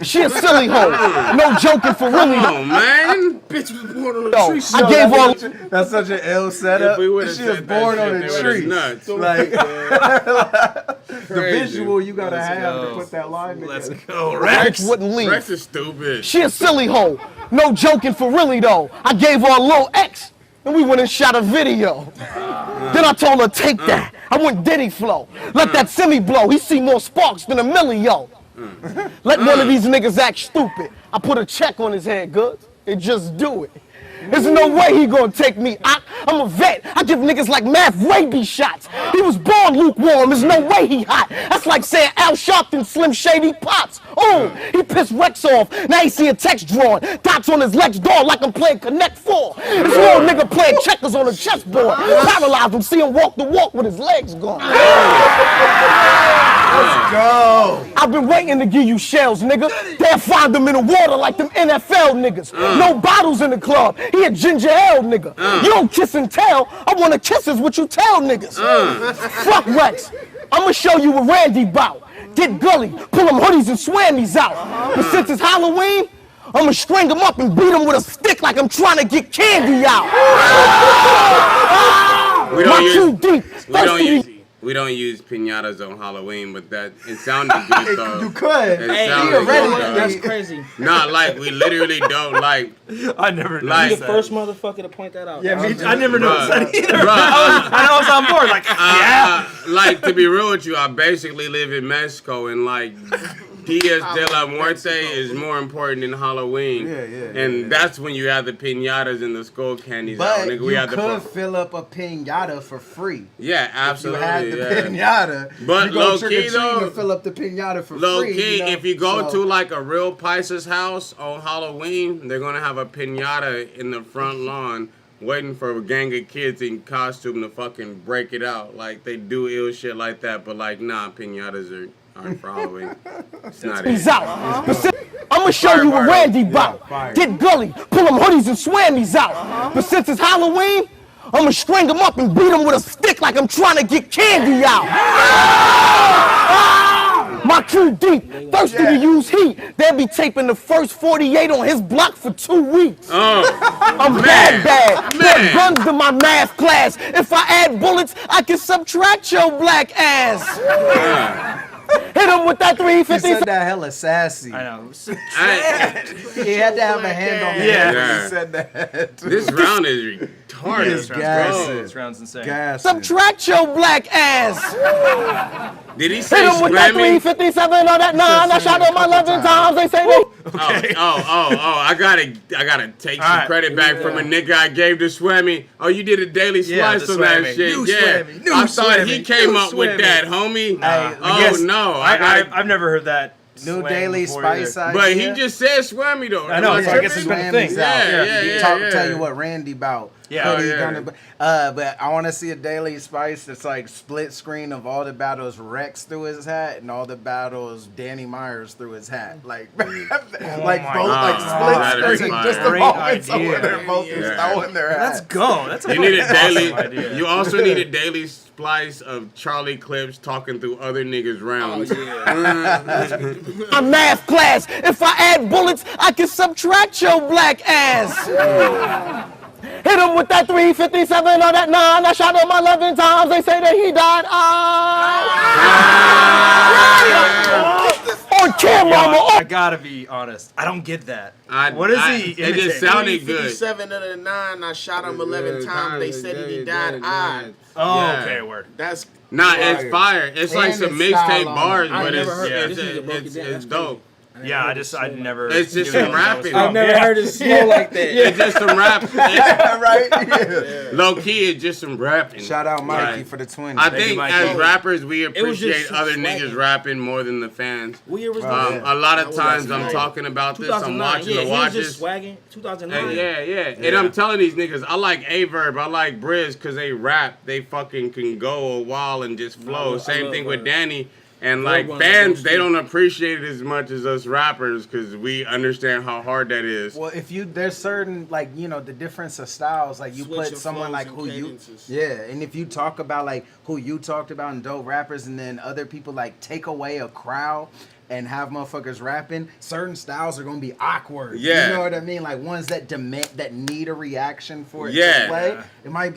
She a silly hoe. No joking for really. Oh man, Bitch was born on a Yo, tree. I gave her. That's such an ill setup. if we would have She was said born that on shit, a they would've tree. nuts. Like the Crazy. visual you gotta Let's have go. to put that line Let's together. go, Bitch Rex. wouldn't leave. Rex is stupid. She a silly hoe. No joking for really though. I gave her a little X and we went and shot a video. Then I told her take that. I went Diddy flow. Let that semi blow. He see more sparks than a millio. Let one of these niggas act stupid. I put a check on his head, good? And just do it. There's no way he gonna take me. I'm a vet. I give niggas like Math rabies shots. He was born lukewarm. There's no way he hot. That's like saying Al Sharpton, Slim Shady Pops. Oh, he pissed Rex off. Now he see a text drawn. Dots on his legs door like I'm playing Connect 4. This little nigga playing checkers on a chessboard. Paralyzed him, see him walk the walk with his legs gone. Let's go. I've been waiting to give you shells, nigga. They'll find them in the water like them NFL niggas. No bottles in the club. He a ginger ale, nigga. You don't kiss and tell. I want to kiss is what you tell niggas. Fuck Rex. I'ma show you what Randy bout. Get gully, pull them hoodies and swammies out. But since it's Halloween, I'ma string them up and beat them with a stick like I'm trying to get candy out. We don't use piñatas on Halloween, but that it sounded good though. You could. That's crazy. Nah, like we literally don't like. I never You like the first motherfucker to point that out. Yeah, I never noticed that either. Bruh. I was on board. Like, yeah. Like to be real with you, I basically live in Mexico, and like Dias de la Muerte is more important than Halloween. And that's when you have the piñatas and the skull candies But out. Nigga, you we had could fill up a piñata for free. Yeah, absolutely. If you had the piñata, But you go low trick or key treat though, and fill up the piñata for low free. key, You know? if you go So- to like a real Paisa's house on Halloween, they're gonna have a piñata in the front lawn, waiting for a gang of kids in costume to fucking break it out. Like they do ill shit like that, but like nah, piñatas aren't for Halloween. It's not He's it. out. I'ma show you what Randy bout. Get gully, pull them hoodies and swammies out. But since it's Halloween, I'ma string them up and beat them with a stick like I'm trying to get candy out. My crew deep, thirsty to use heat. They'll be taping the first 48 on his block for 2 weeks. I'm bad. Put guns to my math class. If I add bullets, I can subtract your black ass. Hit him with that 350. He said that hella sassy. I know. He had to have a hand on the head when he said that. This round is retarded. This gassing. This round's insane. Subtract your black ass. Did he say Hit him with that 357 on that 9. I shot him 11 times. They say they. Okay. I gotta take some credit back from a nigga I gave the swammy. Oh, you did a daily slice on that shit. I thought he came up with that, homie. No, I've never heard that. New daily spice idea. But he just said swammy though. I know. So I guess it's been a thing. Tell you what Randy about. But I want to see a daily spice that's like split screen of all the battles Rex through his hat and all the battles Danny Myers through his hat. Like, split screen. Just the moments where they're both throwing their hat. Let's go. That's a you need a daily. idea. You also need a daily splice of Charlie clips talking through other niggas' rounds. A math class. If I add bullets, I can subtract your black ass. Hit him with that 357 on that 9. I shot him 11 times. They say that he died. On camera. I gotta be honest. I don't get that. What is he? It just sounded good. 57 of the 9. I shot him 11 times. They said he died. Oh, okay, word. That's it's fire. It's like some mixtape bars, but it's dope. Yeah, I never. It's just some rapping. I've never heard it slow like that. It's just some rapping. Right? Low key, it's just some rapping. Shout out Mikey for the 20. I think as rappers, we appreciate other niggas rapping more than the fans. A lot of times I'm talking about this, I'm watching the watches. He was just swagging. 2009. And I'm telling these niggas, I like A-Verb, I like Briz, because they rap. They fucking can go a while and just flow. Same thing with Danny. And like fans, they don't appreciate it as much as us rappers because we understand how hard that is. Well, there's certain the difference of styles. Like you put someone like who cadences. and if you talk about like who you talked about and dope rappers, and then other people like take away a crowd and have motherfuckers rapping, certain styles are gonna be awkward. Yeah. You know what I mean? Like ones that need a reaction for it to play.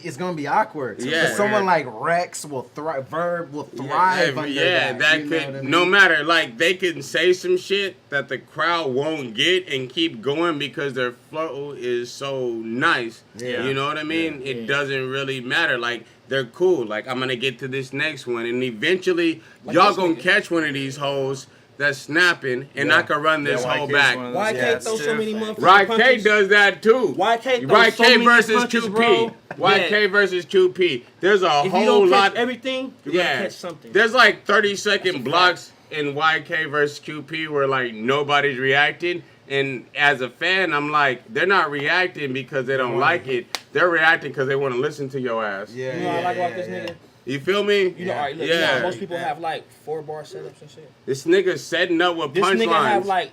It's gonna be awkward. Yeah. But someone like Rex will thrive. Verb will thrive under that. That you could know what I mean? no matter. Like they can say some shit that the crowd won't get and keep going because their flow is so nice. Yeah. You know what I mean? It doesn't really matter. Like they're cool. Like I'm gonna get to this next one, and eventually y'all gonna catch one of these hoes that's snapping, and I can run this whole back. YK throws so many motherfucking YK punches. does that too. YK so many versus punches, QP. bro. YK versus QP. There's a If whole you don't lot. catch everything, you're gonna catch something. There's like 30-second blocks in YK versus QP where like nobody's reacting. And as a fan, I'm like, they're not reacting because they don't like it. They're reacting because they want to listen to your ass. You know what I like about this nigga? You feel me? You know, all right, look, you know how most people have like 4-bar setups and shit. This nigga setting up with punchlines. This nigga have like,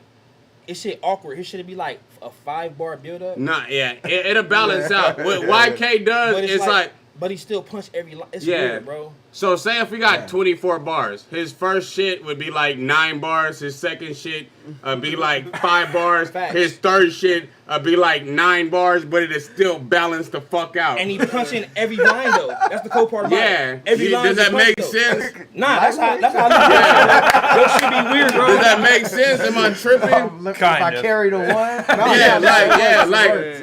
it shit awkward. His shit be like a 5-bar build up. Nah, yeah, it'll balance out. What YK does, But it's like, but he still punch every line. It's weird, bro. So say if we got 24 bars, his first shit would be like 9 bars. His second shit be like 5 bars. Facts. His third shit be like 9 bars, but it is still balanced the fuck out. And he punching every line though. That's the cool part about it. Every line. Does that make sense? Nah, that's how. Your shit be weird, bro. Does that make sense? Am I tripping? If I carry the one.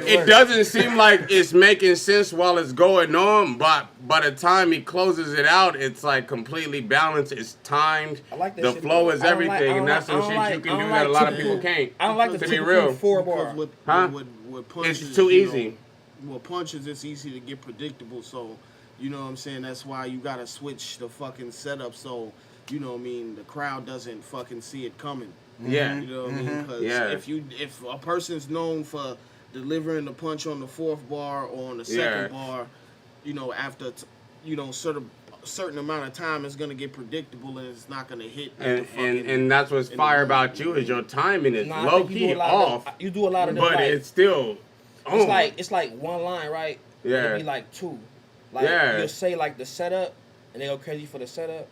It doesn't seem like it's making sense while it's going on, but by the time he closes it out, it's like completely balanced. It's timed. I like that the shit, flow bro. is everything, and that's some shit you can do that a lot of people can't. I don't like the to be real. 4-bar. With punches, It's too easy. With punches, it's easy to get predictable. So, you know what I'm saying? That's why you gotta switch the fucking setup. So, you know what I mean? The crowd doesn't fucking see it coming. Yeah. You know what I mean? Because if a person's known for delivering the punch on the 4th bar or on the 2nd bar, you know, after certain amount of time, it's gonna get predictable and it's not gonna hit. And that's what's fire about you is your timing is low key off. You do a lot of them, but like, it's still. It's like one line, right? Yeah. It'd be like 2. Like you'll say like the setup, and they go crazy for the setup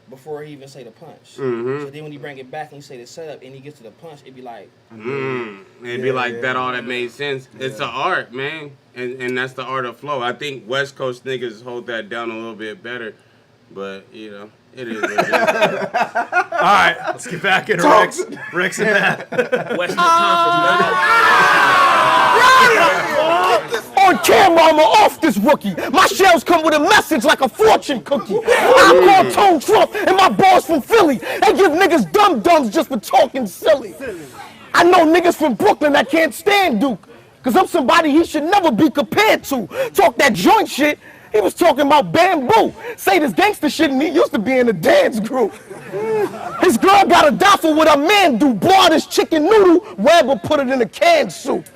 before he even say the punch. Mm-hmm. So then when you bring it back and you say the setup and he gets to the punch, it'd be like. It'd be like that. All that made sense. It's an art, man, and that's the art of flow. I think West Coast niggas hold that down a little bit better, but you know. It is. What it is. All right, let's get back into Rex. Rex and Matt. Western Conference. On camera, I'ma off this rookie. My shells come with a message like a fortune cookie. I call Tone Trump and my boss from Philly. They give niggas dum-dums just for talking silly. I know niggas from Brooklyn that can't stand Duke. Cause I'm somebody he should never be compared to. Talk that joint shit. He was talking about bamboo. Say this gangster shit and he used to be in a dance group. His girl got a duffel with a man do. Boil this chicken noodle, Weber put it in a canned soup.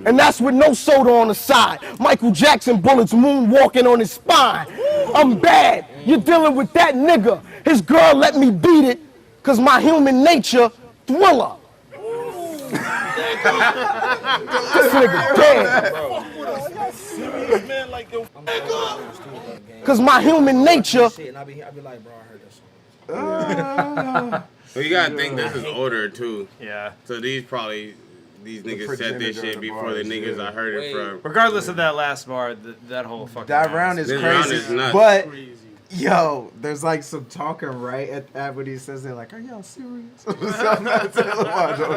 And that's with no soda on the side. Michael Jackson bullets moonwalking on his spine. I'm bad. You're dealing with that nigga. His girl let me beat it, cause my human nature thriller. This nigga dead. Cause my human nature. And I be like, bro, I heard that song. Well, you gotta think this is older too. Yeah. So these niggas said this shit before the niggas I heard it from. Regardless of that last bar, that whole fucking. That round is This crazy. round is nuts. But yo, there's like some talking right at what he says. They're like, "Are y'all serious?"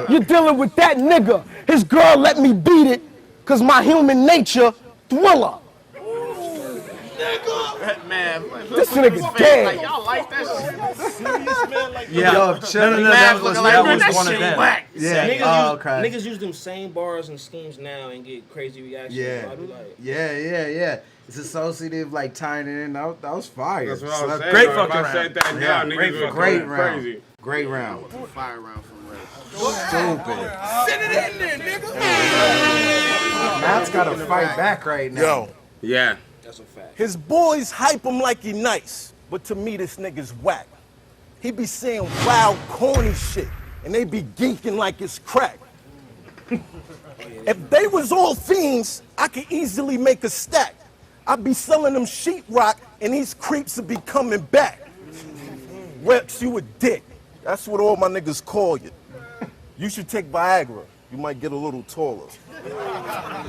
You're dealing with that nigga. His girl let me beat it, cause my human nature thriller. Man, This nigga dead. like, y'all like that shit? Yeah. Yo, No, that was one of them. Yeah. Niggas use them same bars and schemes now and get crazy reactions. Yeah. So I be like, Yeah. It's associative, like tying it in. That was fire. That's what I was saying. Great If fucking I round. said that down, niggas would go Great round. crazy. Great round. Fire round from Red. Stupid. Matt's got to fight back right now. Yo, Yeah. that's a fact. his boys hype him like he nice, but to me this nigga's whack. He be saying wild, corny shit, and they be geeking like it's crack. If they was all fiends, I could easily make a stack. I'd be selling them sheetrock, and these creeps would be coming back. Rex, you a dick. That's what all my niggas call you. You should take Viagra. You might get a little taller.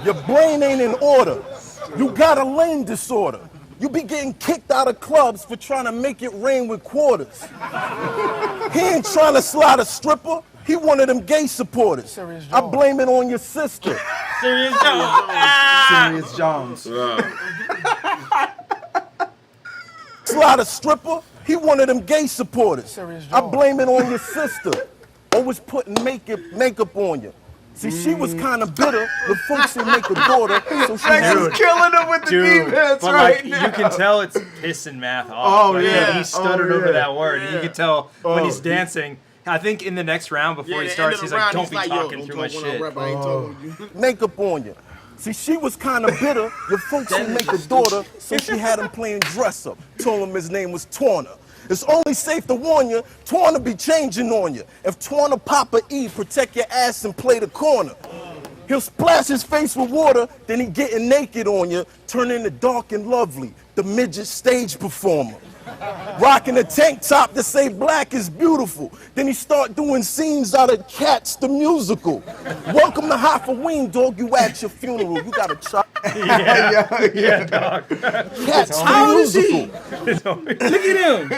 Your brain ain't in order. You got a lane disorder. You be getting kicked out of clubs for trying to make it rain with quarters. He ain't trying to slide a stripper. He one of them gay supporters. I blame it on your sister. Serious Jones. Serious Jones. Slide a stripper. He one of them gay supporters. I blame it on your sister. Always putting makeup on you. See, she was kind of bitter. The folks didn't make a daughter, so she Niggas killing him with the defense but right like, now. you can tell it's pissing Math off. Oh, Like, yeah. He stuttered Oh, over yeah. that word. And you can tell when Oh, he's dancing. I think in the next round before he starts, he's like, don't be talking through my shit. makeup on you. See, she was kind of bitter. Your folks would make a daughter, so she had him playing dress up. Told him his name was Twarner. It's only safe to warn you, Twarner be changing on you. If Twarner Papa E, protect your ass and play the corner. He'll splash his face with water, then he getting naked on you, turn into Dark and Lovely, the midget stage performer. Rocking a tank top that say black is beautiful. Then he start doing scenes out of Cats the musical. Welcome to Halloween, dog. You at your funeral. You got a child. Yeah, dog. Cats the musical. Look at him.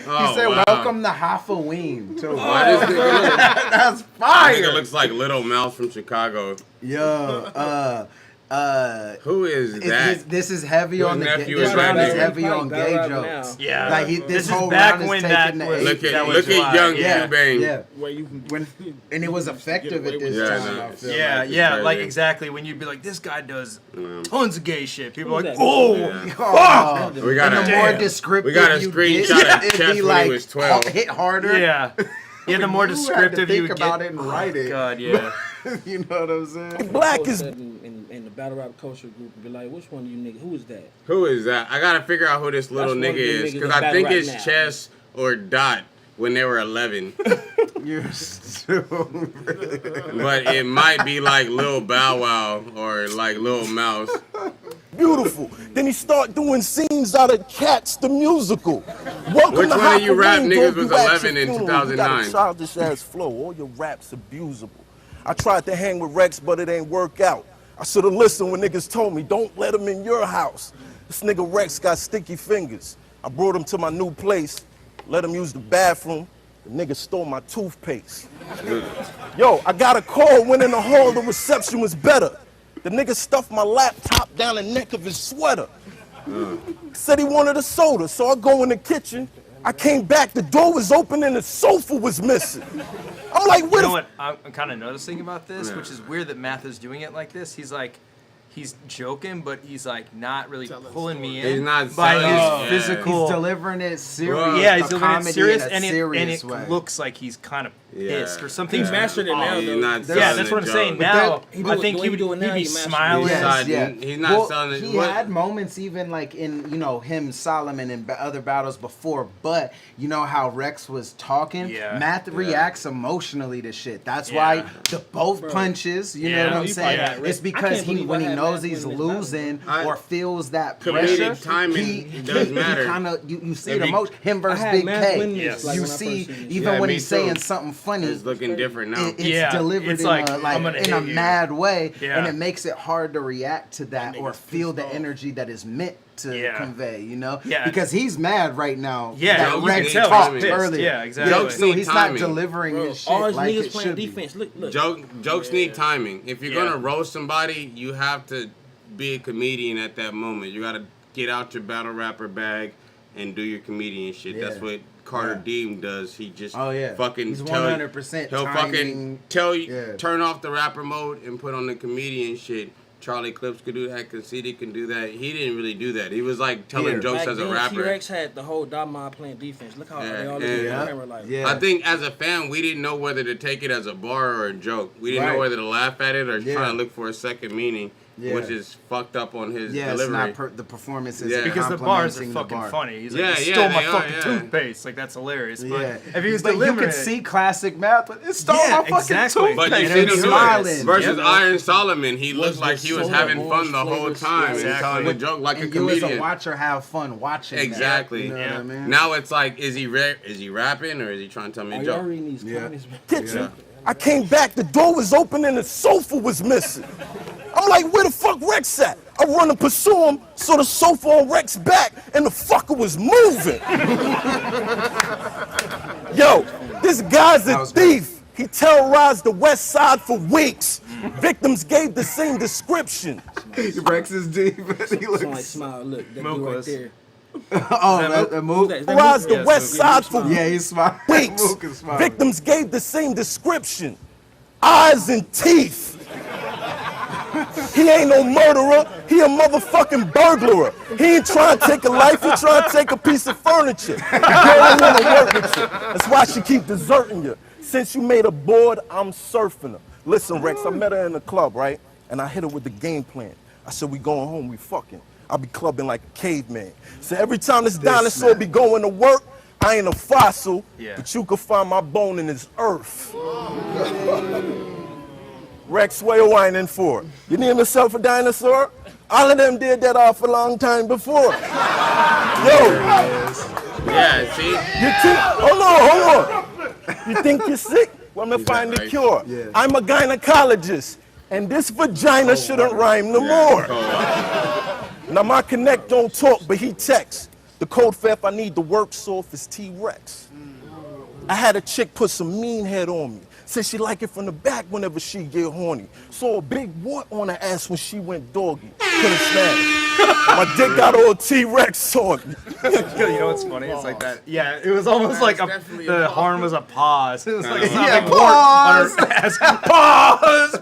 Oh, He said, wow. welcome to Halloween, too. Why does this nigga look, That's nigga fire. looks like Little Mouse from Chicago. Yo, Who is that? this is heavy Whose on the nephew this is that round is nigga? heavy on Battle gay rap jokes. now. Yeah. Like This this is whole back round is when taking that the was- eight. Look that at was look at live. young Yeah. Cubane. Yeah, Where you can and it was effective at this Yeah, time. no. I feel Yeah, like. yeah, crazy. like exactly when you'd be like, this guy does tons of gay shit. People are Who's like, that? oh, Oh, We got and the a more Damn. descriptive We got a you screenshot get, of it'd Chess be when he like was 12. hit harder. yeah. Yeah, the more You had to descriptive you think would about get. it and write it. God, yeah. You know what I'm saying? Black post is that in the battle rap culture group and be like, which one of you niggas? Who is that? Who is that? I gotta figure out who this little That's one of nigga them is niggas because that I think battle it's right now. Chess or Dot when they were 11, You're stupid. but it might be like Lil Bow Wow or like Lil Mouse. beautiful. Then he start doing scenes out of Cats the musical. Welcome Which to one of you rap Halloween, niggas dog. was You at 11 your in funeral. You got 2009? a childish ass flow. All your raps abusable. I tried to hang with Rex, but it ain't work out. I should have listened when niggas told me, don't let him in your house. This nigga Rex got sticky fingers. I brought him to my new place, let him use the bathroom. The nigga stole my toothpaste. Yo, I got a call, went in the hall, the reception was better. The nigga stuffed my laptop down the neck of his sweater. Said he wanted a soda, so I go in the kitchen. I came back, the door was open and the sofa was missing. I'm like, You where know the what I'm kind of noticing about this, which is weird that Math is doing it like this. He's joking, but he's like not really pulling me in He's not by selling his it. physical. He's delivering it serious. Yeah, he's a delivering it comedy serious, in a and serious it way. looks like he's kind of pissed or something. He's mastered it now, He's though. not Yeah, selling that's the what I'm saying. joke. Now, he I do- think the he way he doing would now, be he mastered it. smiling. He's not selling it. He had moments even like in, you know, him, Solomon, and other battles before, but you know how Rex was talking? Yeah. Math reacts emotionally to shit. That's why the both punches, you know what I'm you saying? probably had It's I because can't believe when I he had knows Math he's win this battle. losing I- or feels that Comedic pressure, timing does matter. He kind of you see If the he- emotion. Him versus had Big Math K. win this, like, You when I see, first seen it. even Yeah, when me he's too. saying something funny, It's looking different now. it's Yeah, delivered it's in like, a, I'm gonna in hit a you. mad way, Yeah. and it makes it hard to react to that or feel the energy that is meant to Yeah. convey. You know, Yeah. because he's mad right now. Yeah, that you can Rex tell talked he's pissed. earlier. Yeah, exactly. Jokes So need he's timing. not delivering Bro, his shit all his like niggas it playing should be. defense. Look. Jokes need timing. If you're Yeah. gonna roast somebody, you have to be a comedian at that moment. You gotta get out your battle rapper bag and do your comedian shit. That's Yeah. what Carter Deem does. He just fucking He's tell 100% he'll fucking timing. tell you Yeah. turn off the rapper mode and put on the comedian shit. Charlie Clips could do that. Conceited can do that. He didn't really do that. He was like telling jokes Back as a then, rapper. T-Rex had the whole Dom playing defense. Look how they all look Yeah. at the camera like. Yeah. I think as a fan, we didn't know whether to take it as a bar or a joke. We didn't know Right. whether to laugh at it or Yeah. try to look for a second meaning, Yeah. which is fucked up on his Yeah, delivery. it's not the performance is Yeah. Because the bars are complementing fucking the bar. funny. He's Yeah, like, he yeah, stole my they are, fucking yeah. toothpaste. Like, that's hilarious. But Yeah, if he was but you delivering could it, see classic Math, but it stole Yeah, my fucking exactly. toothpaste. But you And see he's him smiling. versus Yep. Iron Solomon. He looked Was like he was soda, having orange fun the whole flavors. time and Exactly. telling a joke like a And you as a comedian. watcher have fun watching that. Exactly. You know Yeah. what I mean? Now it's like, is he rapping or is he trying to tell me Are a y'all joke? reading these comments? kitchen? I came back, the door was open and the sofa was missing. I'm like, where the fuck Rex at? I run to pursue him, so the sofa on Rex's back and the fucker was moving. Yo, this guy's a thief. He terrorized the West Side for weeks. Victims gave the same description. Rex is deep. He Like looks. smile. Look, that Mook dude right was. there. Oh, that move. Is that Terrorized Mook? the West Side for Yeah, he's smiling. weeks. Mook is smiling. Victims gave the same description. Eyes and teeth. He ain't no murderer. He a motherfucking burglar. He ain't trying to take a life. He trying to take a piece of furniture. The girl don't want to work with you. That's why she keep deserting you. Since you made a board, I'm surfing her. Listen, Rex, I met her in the club, right? and I hit her with the game plan. I said, we going home, we fucking. I'll be clubbing like a caveman. So every time this dinosaur be going to work, I ain't a fossil, but you can find my bone in this earth. Rex, what you whining for? You name yourself a dinosaur? All of them did that off a long time before. Yo. Yeah, see? Hold on. You think you're sick? Well, I'm gonna find the cure. Yeah. I'm a gynecologist, and this vagina shouldn't rhyme no more. Now my connect don't talk, but he texts. The code for if I need to work soft is T-Rex. I had a chick put some mean head on me. Said she like it from the back whenever she get horny. Saw a big wart on her ass when she went doggy. Couldn't stand it. My dick got all T-Rex on me. You know what's funny? It's like that. Yeah, it was almost like the horn was a pause. It was like pause. Pause.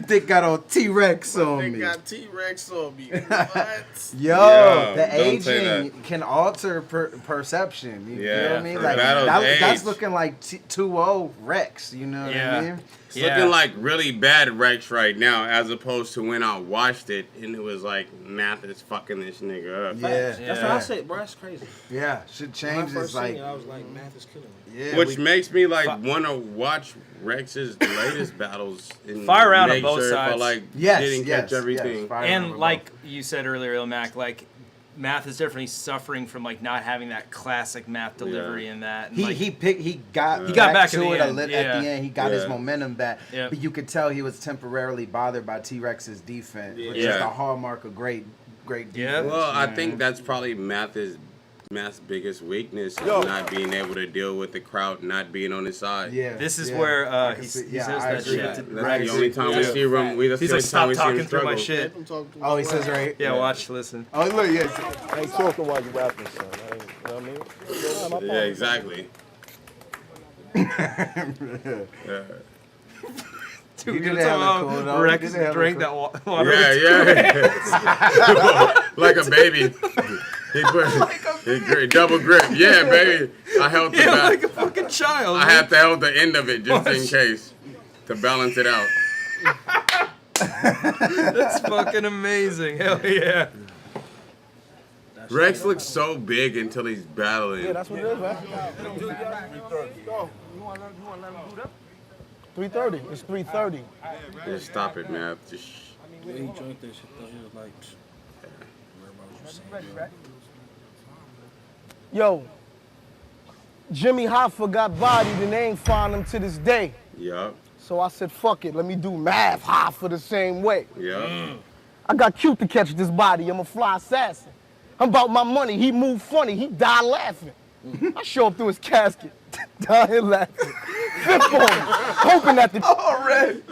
Dick got all T-Rex on me. Dick got T-Rex on me. What? Yo, the aging can alter perception. You feel me? Like that's looking like 2-0 Rex. You know what I mean? It's looking like really bad Rex right now, as opposed to when I watched it and it was like, Math is fucking this nigga up. That's what I said, bro. That's crazy. Yeah, should change. When I first seen like it, I was like, Math is killing me. Yeah, which makes me like want to watch Rex's latest battles and fire around make on both sure sides. If I like didn't catch everything. And like you said earlier, ILLMAC, like Math is definitely suffering from like not having that classic Math delivery in that. And he got back to it at the end. He got his Yeah. momentum back, but you could tell he was temporarily bothered by T-Rex's defense, which is the hallmark of great defense. Well, I think that's probably Math's biggest weakness, not being able to deal with the crowd not being on his side. Yeah, this is where he says that shit. That's the only time we see him. He's like, stop talking through my shit. Oh, he says right. Yeah, watch, listen. Oh, look, yes. I ain't talking while you rapping, son. You know what I mean? Yeah, exactly. Dude, we're gonna talk about Rex drank that water. Yeah. Like a baby. He double grip. Yeah, baby. I held the back. Like a fucking child. I had to hold the end of it just in case to balance it out. That's fucking amazing. Hell yeah. Rex looks so big until he's battling. Yeah, that's what it is, man. 3:30. It's 3:30. Just stop it, man. Just. Yeah, he drank that shit though. He was like, Yo, Jimmy Hoffa got bodied and they ain't found him to this day. Yup. So I said, fuck it, let me do Math Hoffa the same way. Yeah. I got cute to catch this body, I'm a fly assassin. I'm about my money, he move funny, he die laughing. I show up through his casket, dying laughing. Fifth on him, hoping that the red.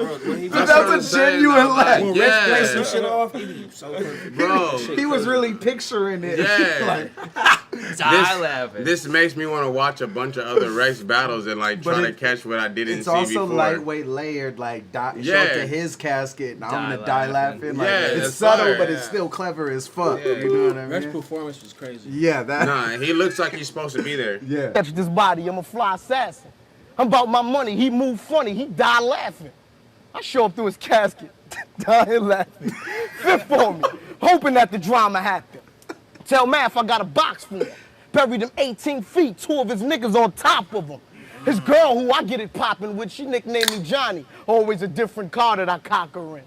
That's a genuine laugh. when Rex played some shit off, he was so perfect. Bro. He was really picturing it. Yeah. This makes me want to watch a bunch of other Rex battles and like try to catch what I didn't see before. It's also lightweight layered, like show up to his casket and I'm gonna die laughing. Like, it's subtle, but it's still clever as fuck. You know what I mean? Rex's performance was crazy. Yeah, Nah, he looks like he's supposed to be there. Yeah. catch this body, I'm a fly assassin. I'm about my money, he move funny, he die laughing. I show up through his casket, dying laughing. Fifth on me, hoping that the drama happened. Tell Math I got a box for him. Buried him 18 feet, 2 of his niggas on top of him. His girl, who I get it popping with, she nicknamed me Johnny. Always a different car that I cock her in.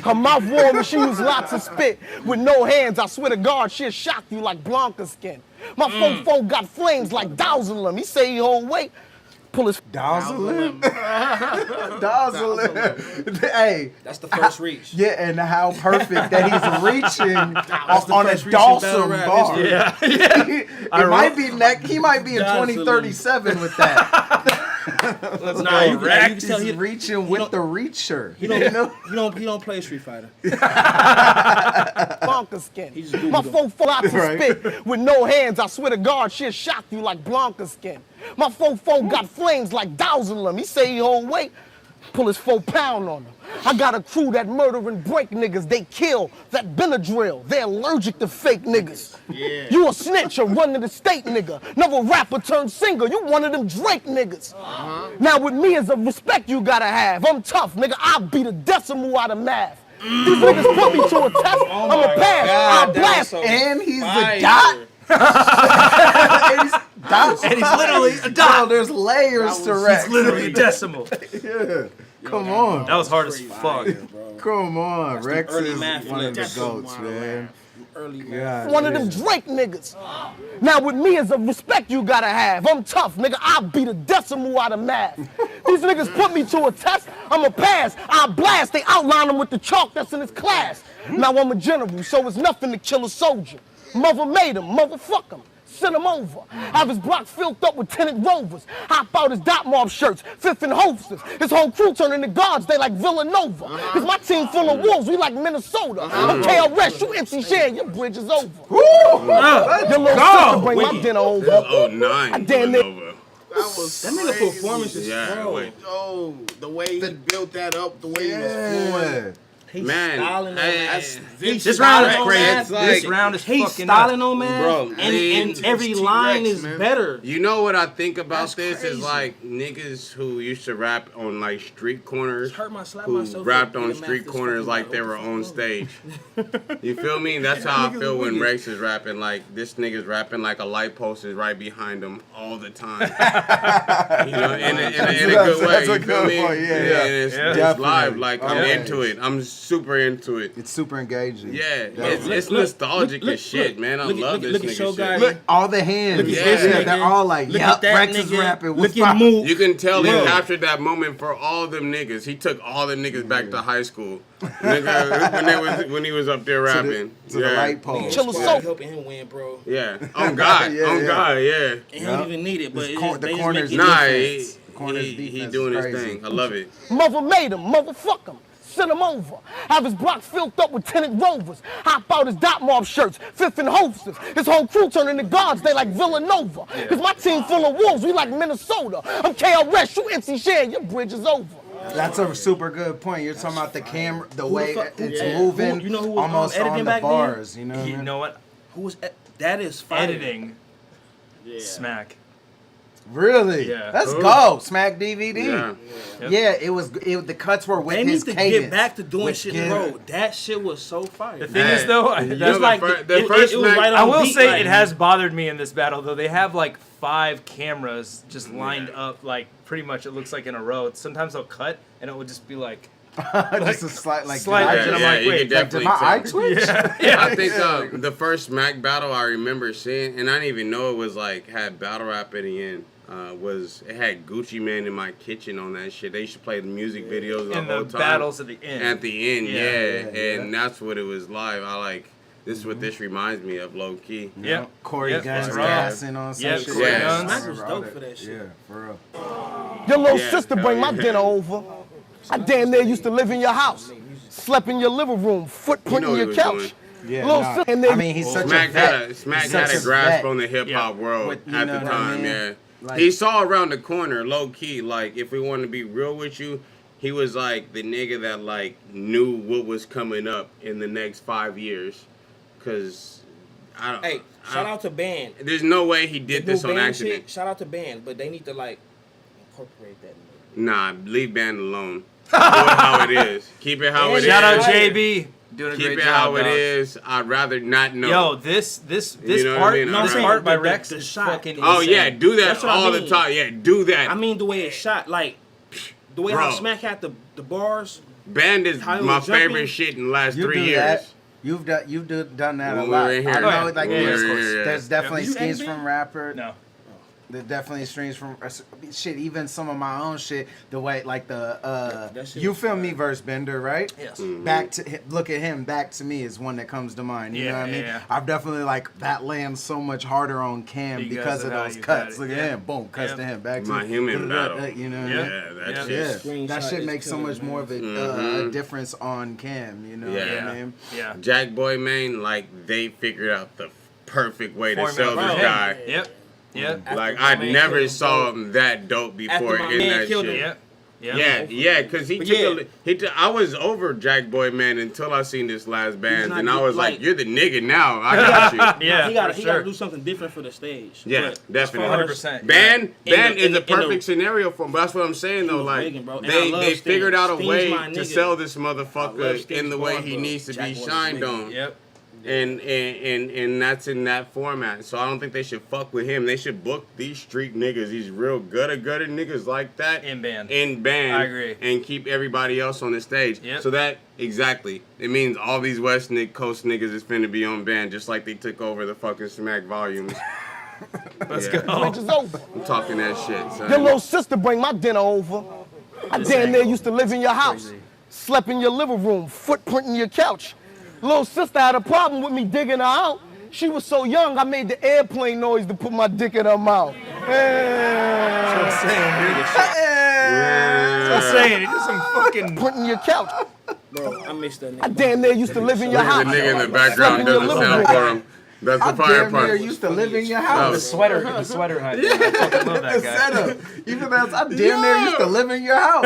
Her mouth warm and she use lots of spit. With no hands, I swear to God, she'll shock you like Blanca skin. My fofo got flames like Dowselim. He say he hold weight. Pull his Dowselim. Hey, that's the first reach. Yeah, and how perfect that he's reaching on a Dawson bar. Yeah. It might be he might be in 2037 with that. He's reaching with the reacher. He don't play Street Fighter. Blanca skin. My fofo lots of spit. With no hands, I swear to God, she'll shock you like Blanca skin. My fofo got flames like Dowselim. He say he hold weight. Pull his 4 pound on him. I got a crew that murder and break niggas. They kill that Benadryl. They're allergic to fake niggas. Yeah. You a snitch or run to the state nigga. Never rapper turned singer. You one of them Drake niggas. Now with me is a respect you gotta have. I'm tough, nigga. I'll beat a decimal out of math. These niggas put me to a test. I'm a pass. I'll blast. And he's the dot. And he's literally a dot. There's layers to Rex. He's literally a decimal. Yeah. Come on. That was hard as fuck. Come on. That's Rex early is math one of the flips. goats, man. Early Yeah, One of them Drake niggas. Now with me is a respect you gotta have. I'm tough, nigga. I'll beat a decimal out of math. These niggas put me to a test. I'm a pass. I'll blast. They outline them with the chalk that's in his class. Now I'm a general, so it's nothing to kill a soldier. Mother made him, motherfuck him. Send him over. Have his block filled up with tenant rovers. Hop out his dot mob shirts, fifth and holsters. His whole crew turn into guards, they like Villanova. Cause my team full of wolves, we like Minnesota. I'm KRS, you MC Shan, your bridge is over. Your little sister bring my dinner over. Oh, 09. I damn near. That nigga performance is wait. Oh, the way he built that up, the way he was flowing. He's Man, styling on That's This round is crazy. It's This like- round is He's fucking styling on man, Bro, and every line is better. You know what I think about That's this crazy. is like niggas who used to rap on like street corners, Slap who myself rapped up, on get a street math corners this like fucking they were out. on stage. You feel me? That's how I feel when Rex is rapping. Like this nigga's rapping like a light post is right behind him all the time. You know, in a good way. That's a You feel good me? point, yeah. And it's Definitely. live. Like I'm Okay. into it. I'm super into it. It's super engaging. Yeah, Definitely. it's nostalgic as shit, man. I love this look at nigga Show shit. Guy. Look, all the hands. Look at Yeah. this nigga. They're all like, Look yep, at that Rex is nigga. rapping. Look at What's Mook. You can tell he Bro. captured that moment for all them niggas. He took all the niggas back to high school. Nigga, when he was up there rapping. to the light pole. Chill the Squad soap. helping him win, bro. Yeah. On God. Yeah, on yeah. God, yeah. And he don't even need it, but This it cor- is, the they just corners make it Nah, defense. Corners he defense doing is his crazy. thing. I love it. Mother made him, motherfuck him. Send him over. Have his block filled up with tenant rovers. Hop out his dot mob shirts, fifth and holsters. His whole crew turn into guards, they like Villanova. Cause my team full of wolves, we like Minnesota. I'm KRS, you MC Shan, your bridge is over. That's a super good point. You're talking about the camera, the way it's yeah. moving, You know who was, almost editing on the back then? bars. You know what I You mean? know what? Who was that is fire. Editing. Smack. Really? Yeah. Let's go. Smack DVD. Yeah. Yeah, it was. The cuts were with They his need to cadence. get back to doing With shit, cadence. bro. That shit was so fire. The thing is, though, You know, that's the like the first it was Smack- right on I will beat, say like- it has bothered me in this battle, though. They have like 5 cameras just lined up, like pretty much it looks like in a row. Sometimes they'll cut, and it will just be like Just a slight like. slight did edge, and I I'm just- like, you wait, could like, did definitely my eye tell. twitch? I think the first Smack battle I remember seeing, and I didn't even know it was like had battle rap at the end. Was it had Gucci Man in my kitchen on that shit? They used to play the music videos the in whole the time. battles at the end. At the end, Yeah. and that's what it was live. I like this is what this reminds me of, low key. Yep. Corey Yep. Guns Yep. gassing on some Yep. shit. Corey Guns. Smack was dope for that shit. Yeah, for real. Your little Yeah, sister hell bring my yeah. dinner over. I damn near used to live in your house. Slept in your living room, footprint You know in what your he was couch. Yeah, Little nah. sister, and then I mean, he's such Smack a vet. had Smack He's had such a grasp vet. on the hip hop world With- you at know the what I time. mean? Yeah, Like- he saw around the corner, low key. Like if we want to be real with you, he was like the nigga that like knew what was coming up in the next 5 years. Cause I don't. Hey, shout out to Band. There's no way he did The this new on Band accident. shit, shout out to Band, but they need to like incorporate that. Nah, leave Band alone. Do it how it is. Keep it how it is. Shout out JB, doing a Keep great it job. how it dog. is. I'd rather not know. Yo, this You know what I part, mean? this Right. part by The- Rex the is shot. fucking Oh insane. yeah, do that That's what I all the mean. time. Yeah, do that. I mean the way it's shot, like the way Bro. how Smack had the bars. Band is How he my was jumping. favorite shit in the last You 3 do years. that. You've done that When a we lot. were in here. I know, Oh, yeah. like When we there's, were here, yeah. there's definitely Did you streams edit from rapper. No. There's definitely streams from shit. Even some of my own shit. The way like that shit you was feel me verse Bender, right? Yes. Back to look at him. Back to me is one that comes to mind. You know what I mean? Yeah. I've definitely like that lands so much harder on Cam because of how those you cuts. got it. Look Yeah. at him. Boom. Cuts Yeah. to him. Back to My human battle. You know what I Yeah. mean? Yeah, that Yeah. shit. Yeah, Screenshot that shit is makes so killer, much more of a difference on Cam. You know what Yeah. I mean? Yeah. Jack Boy Main, like they figured out the perfect way to Formula sell this for him. guy. Yep. Yep. Like my I man never killed saw him, him that dope before my in man that killed shit. him. Yep. Yeah, because I was over Jack Boy, man, until I seen this last band, and I was like, "You're the nigga now. I got you." He got to do something different for the stage. Yeah, definitely. 100%. Band is a perfect scenario for him. But that's what I'm saying though. Like they figured out a way to sell this motherfucker in the way he needs to be shined on. Yep. And that's in that format. So I don't think they should fuck with him. They should book these street niggas, these real gutter niggas like that in band. I agree. And keep everybody else on the stage. Yep. So that exactly. It means all these West Coast niggas is finna be on band, just like they took over the fucking Smack volumes. Let's go. Bridge is over. I'm talking that shit, son. Your little sister bring my dinner over. I damn near used to live in your house. Slept in your living room, footprint in your couch. Little sister had a problem with me digging her out. She was so young, I made the airplane noise to put my dick in her mouth. That's what I'm saying, dude. That's what I'm saying. It's just some fucking putting your couch. Bro, I missed that nigga. I damn near used to live in your house. The nigga in the background doesn't sound for him. That's the fire part. I used to live in your house. The sweater hat. I fucking love that guy. Setup. Even though I damn near used to live in your house.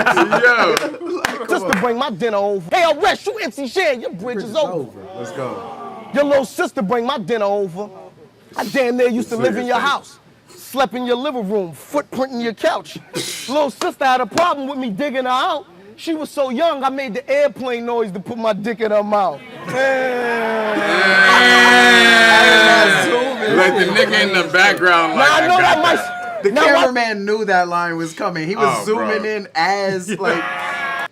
Just to bring my dinner over. Hey, Arrest, you MC Shan, your bridge is over. Let's go. Your little sister bring my dinner over. I damn near used to live in your house. Slept in your living room, footprint in your couch. Little sister had a problem with me digging her out. She was so young, I made the airplane noise to put my dick in her mouth. Like the nigga in the background. Like, I know that the cameraman knew that line was coming. He was zooming in as like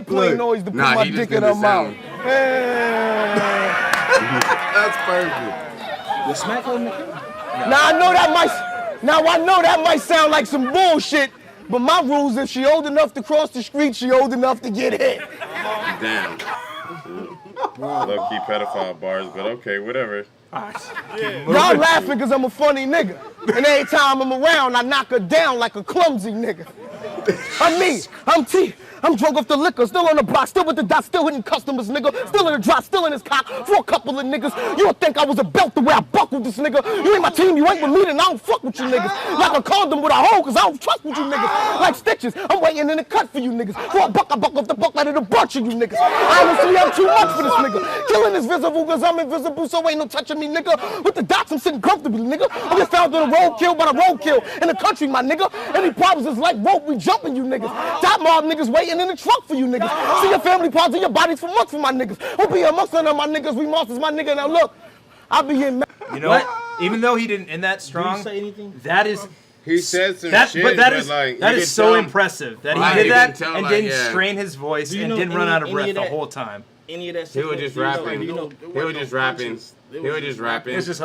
plane noise to put my dick in her mouth. That's perfect. The smack on the Now I know that might sound like some bullshit, but my rules, if she old enough to cross the street, she old enough to get hit. Damn. Low-key pedophile bars, but okay, whatever. Y'all laughing because I'm a funny nigga. And every time I'm around, I knock her down like a clumsy nigga. I'm me. I'm T. I'm drunk off the liquor, still on the block, still with the dot, still hitting customers, nigga. Still in the drop, still in his cock for a couple of niggas. You don't think I was a belt the way I buckled this nigga. You ain't my team, you ain't with me, then I don't fuck with you niggas. Like a condom with a hole, cause I don't trust with you niggas. Like stitches, I'm waiting in the cut for you niggas. For a buck, I buck off the buck out of the bunch of you niggas. Honestly, I'm too much for this nigga. Killing is visible cause I'm invisible, so ain't no touching me, nigga. With the dots, I'm sitting comfortably, nigga. I get found on a roadkill by the roadkill in the country, my nigga. Any problems is like rope, we jumping you niggas. Top mob niggas waiting in the trunk for you niggas. See your family parts of your bodies for months for my niggas. Won't be amongst none of my niggas, we monsters, my nigga. Now look, I'll be in. You know what? Even though he didn't end that strong, say anything? that is. He said some shit, but that is like, that is so impressive that he did that and didn't yeah. strain his voice and didn't run out of breath the whole time. Any of that He was just rapping. He was just rapping. He was just rapping. It's just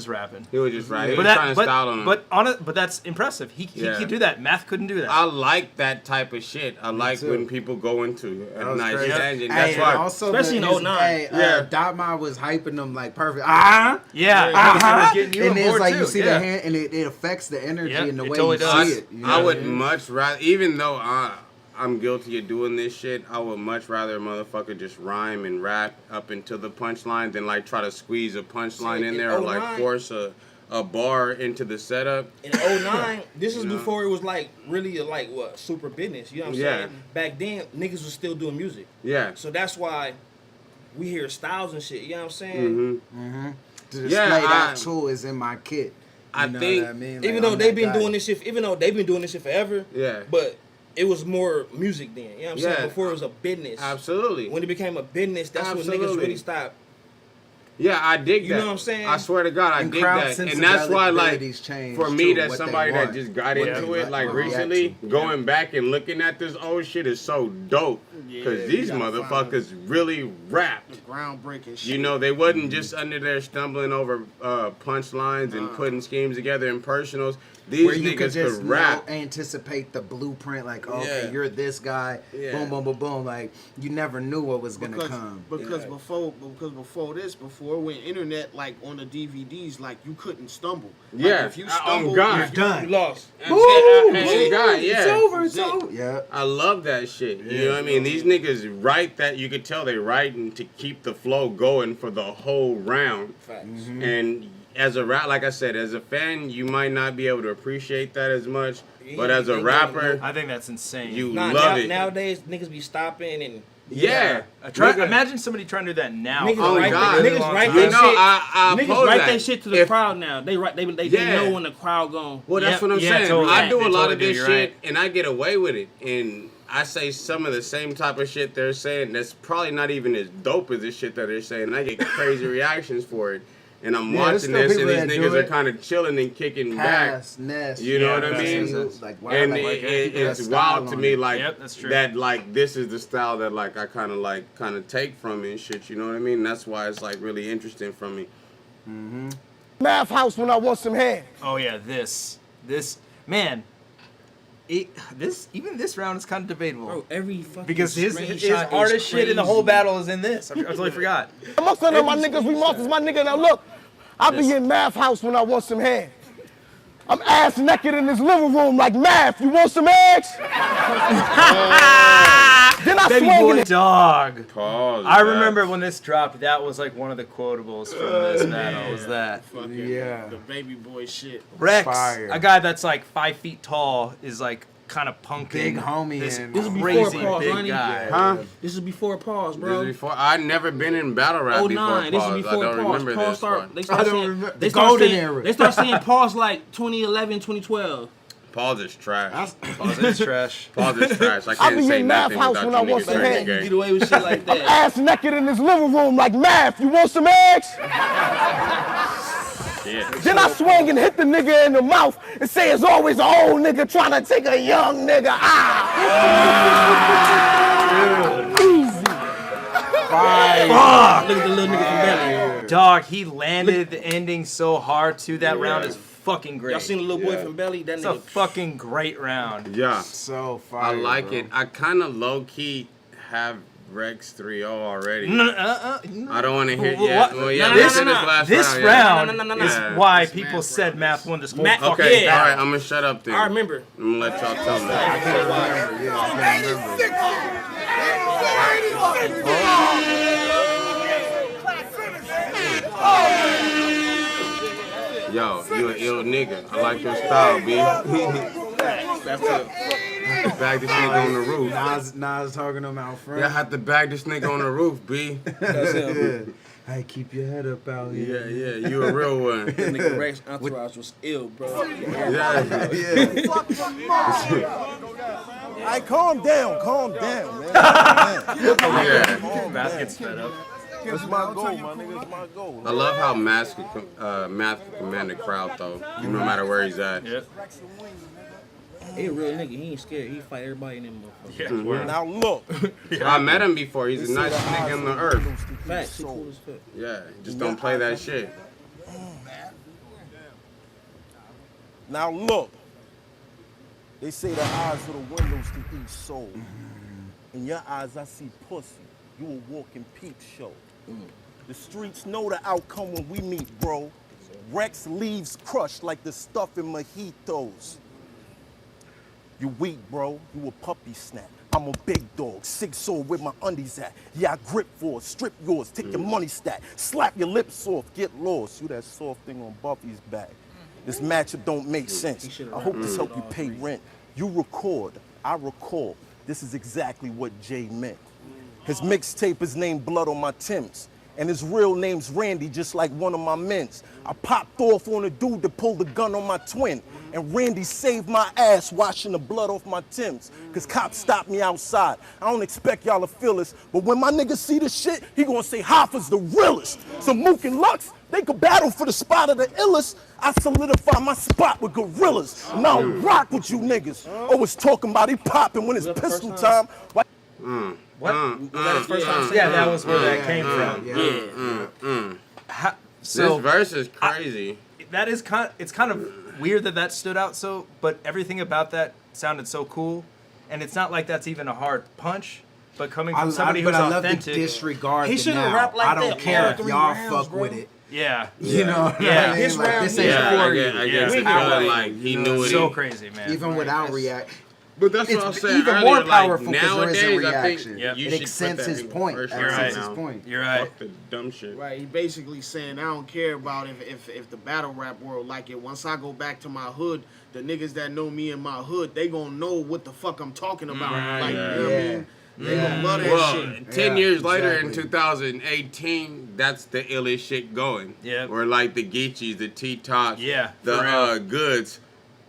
rapping. He was just rapping. He But was trying to style on him. But that's impressive. He could do that. Math couldn't do that. I like that type of shit. I like when people go into a nice tangent. Hey, That's why. Also, especially in 09. Hey, Dotma was hyping them like perfect. Yeah. And it's like you see the hand, and it affects the energy and the way you see it. You know I would much rather, even though I'm guilty of doing this shit, I would much rather a motherfucker just rhyme and rap up until the punchline than like try to squeeze a punchline in there or like force a bar into the setup. In 09, this is before it was like really super business. You know what I'm saying? Back then, niggas was still doing music. Yeah. So that's why we hear styles and shit. You know what I'm saying? To display that tool is in my kit. I think, what I mean? Even though they've been doing this shit, forever. Yeah. But it was more music then. You know what I'm saying? Before it was a business. Absolutely. When it became a business, that's when niggas really stopped. Yeah, I dig that. You know what I'm saying? I swear to God, I dig that. And that's why, like, for me, that's somebody that just got into it, like, recently, going back and looking at this old shit is so dope. Because these motherfuckers really rapped. Groundbreaking shit. You know, they wasn't just under there stumbling over punchlines and putting schemes together in personals. These where you could just rap. Anticipate the blueprint, like, okay, you're this guy, boom, boom, boom, boom. Like, you never knew what was gonna come. Because before when internet, like on the DVDs, like you couldn't stumble. Like, if you stumble, you're done. You lost. It's over. It's over. Yeah. I love that shit. You know what I mean? These niggas write that. You could tell they writing to keep the flow going for the whole round. Facts. And as a rap, like I said, as a fan, you might not be able to appreciate that as much. But as a rapper, I think that's insane. You love it. Nowadays, niggas be stopping and. Yeah. Imagine somebody trying to do that now. Niggas write that shit to the crowd now. They know when the crowd going. Well, that's what I'm saying. Totally. I do a lot of this shit, and I get away with it. And I say some of the same type of shit they're saying that's probably not even as dope as the shit that they're saying. And I get crazy reactions for it. And I'm watching this, and these niggas are kind of chilling and kicking back. You know what I mean? And it's wild to me, like that. Like this is the style that like I kind of take from it and shit. You know what I mean? That's why it's like really interesting for me. Math house when I want some head. Oh yeah, this man. Even this round is kind of debatable. Bro, every fucking because his artist shit in the whole battle is in this. I totally forgot. Amongst my niggas, we monsters, my nigga. Now look, I be in Math house when I want some head. I'm ass naked in this living room like Math. You want some eggs? Then I Baby swing boy it. dog. Pause, I remember when this dropped. That was like one of the quotables from this battle. Was that? The baby boy shit. Rex, Fire. a guy that's like 5 feet tall, is like kind of punking. Big homie. This and This is crazy before pause, big honey. guy. Huh? This is before pause, bro. This is before I'd never been in battle rap before 09. This is pause. before I don't pause. remember Pause this start. one. They start I don't saying remember. they The start golden saying era. they start saying pause like 2011, 2012. Pause is trash. Pause is trash. Pause is trash. I I can't be say in Math nothing house without when you I want niggas some turning head. gay. Get away with shit like that. Ass naked in this living room like Math. You want some eggs? Yeah. Then I swing and hit the nigga in the mouth and say it's always an old nigga trying to take a young nigga. Easy. Fuck! Look at the little nigga from Belly. Dog, he landed the ending so hard too. That round is fucking great. Y'all seen the little boy from Belly? That It's nigga. a fucking great round. Yeah. So fire. I like bro. it. I kind of low key have Rex 3-0 already. No. I don't want to hear. Well, Yeah. what? Well, yeah. No, This no, no, last This round. round No. is Yeah. why people said Math won this whole Math- fucking Okay. Yeah. All right. I'm gonna shut up then. I remember. I'm gonna let y'all tell me. I can't remember. Yo, you an ill nigga. I like your style, B. Bag this nigga on the roof. Nas talking to him out front. Yeah, I have to bag this nigga on the roof, B. Yeah. Hey, keep your head up out here. Yeah, you a real one. This nigga Rex entourage was ill, bro. Yeah. Hey, calm down, man. Yeah. Basket's fed up. That's my goal, my nigga. That's my goal. I love how Math can command the crowd, though, no matter where he's at. Yep. He a real nigga. He ain't scared. He fight everybody in them motherfuckers. Yeah. Now look. I met him before. He's the nicest nigga on the earth. Facts. He cool as fuck. Yeah, just don't play that shit. Now look. They say the eyes are the windows to each soul. In your eyes, I see pussy. You a walking peep show. The streets know the outcome when we meet, bro. Rex leaves crushed like the stuff in mojitos. You weak, bro. You a puppy snap. I'm a big dog, 6'0" where my undies at. Yeah, I grip for it, strip yours, take your money stack, slap your lips off, get lost. You that soft thing on Buffy's back. This matchup don't make sense. I hope this help you pay rent. You record, I recall. This is exactly what Jay meant. His mixtape is named Blood on My Timbs. And his real name's Randy, just like one of my men's. I popped off on a dude that pulled the gun on my twin. And Randy saved my ass washing the blood off my Timbs. Cause cops stopped me outside. I don't expect y'all to feel this, but when my nigga see this shit, he gonna say Hoffa's the realest. So Mook and Lux, they could battle for the spot of the illest. I solidify my spot with gorillas. And I don't rock with you niggas. Always talking about he popping when it's pistol time. What? Yeah, that was where that came from. So this verse is crazy. That is it's kind of weird that stood out so, but everything about that sounded so cool, and it's not like that's even a hard punch. But coming from somebody who's I love authentic, the disregard. He the shouldn't now. rap like I don't that care all if 3 y'all rounds, fuck bro. with it. yeah, You know what Yeah. I mean? This Like, round, this ain't Yeah, for I you. get We the got feeling it. like he knew it. so crazy, man. Even without react. But that's what it's I was saying even earlier, more like, powerful because there is a nowadays, I think reaction. you It should accents put that his in point. first Accents right his now. point. You're right. Fuck the dumb shit. Right, he basically saying I don't care about if the battle rap world like it. Once I go back to my hood, the niggas that know me in my hood, they gonna know what the fuck I'm talking about. Like, you know what I mean? They gonna love that Well, shit. 10 years later in 2018, that's the illest shit going. Yeah. Or like the Geechees, the T-Tops, Yeah, for the Goods.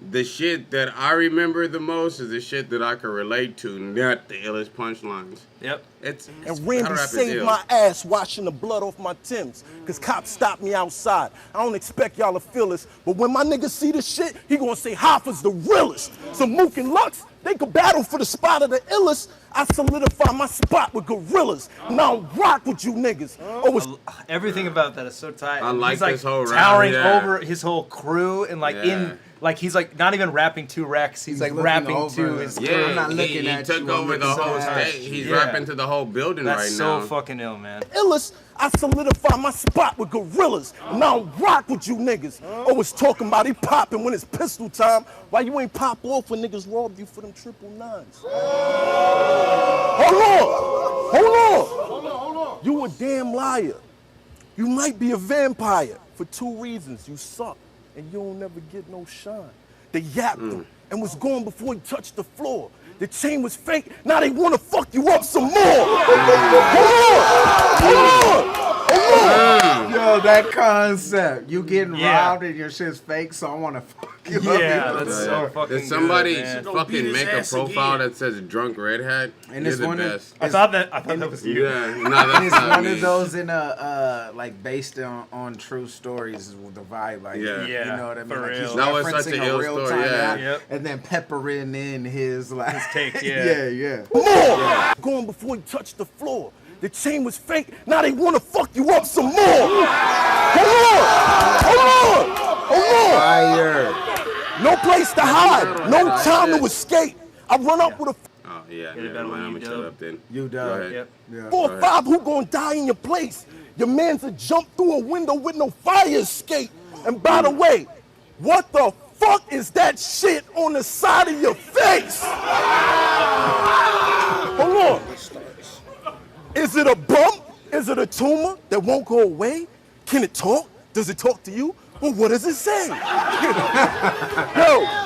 The shit that I remember the most is the shit that I can relate to, not the illest punchlines. Yep. It's And battle Randy rap is saved ill. my ass washing the blood off my Timbs. Cause cops stopped me outside. I don't expect y'all to feel this, but when my nigga see this shit, he gonna say Hoffa's the realest. So Mook and Lux, they could battle for the spot of the illest. I solidify my spot with gorillas. Now rock with you niggas. Oh, it's Everything about that is so tight. I like he's like this whole towering round, yeah. over his whole crew and like Yeah. in like he's like not even rapping to Rex. He's like looking rapping over to it. his Yeah, crew. I'm not looking he at took you, I'm over the looking whole so high. stage. He's Yeah. rapping to the whole building That's right so now. fucking ill, man. illest. I solidify my spot with gorillas. Now rock with you niggas. Always talking about he popping when it's pistol time. Why you ain't pop off when niggas robbed you for them 999s? Hold on. You a damn liar. You might be a vampire for 2 reasons. You suck and you don't never get no shine. They yapped him and was gone before he touched the floor. The chain was fake, now they wanna fuck you up some more. Hold on. Yo, that concept. You getting Yeah. robbed and your shit's fake, so I want to fuck you up. Yeah, that's so fucking Did somebody good, man. Gonna beat fucking his make a ass profile again. that says drunk red hat? And You're it's the one of- best. I thought that was you. Yeah, no, And that's it's not one me. of those in a like based on true stories is the vibe, like Yeah. you know what I mean. For Like he's real. That was such referencing an a ill real story, time yeah. act, Yep. and then peppering in his like take, yeah. yeah. More. Gone before he touched the floor. The chain was fake, now they wanna fuck you up some more. Hold on. Fire. No place to hide, no time to escape. I run up with a Oh, yeah, Get it never better mind. when I'm you gonna shut dub. up then. You Go done. ahead. Yep. Yeah. 4 or 5 who gon' die in your place. Your man's a jump through a window with no fire escape. And by the way, what the fuck is that shit on the side of your face? Hold on. Is it a bump? Is it a tumor that won't go away? Can it talk? Does it talk to you? Well, what does it say? Yo,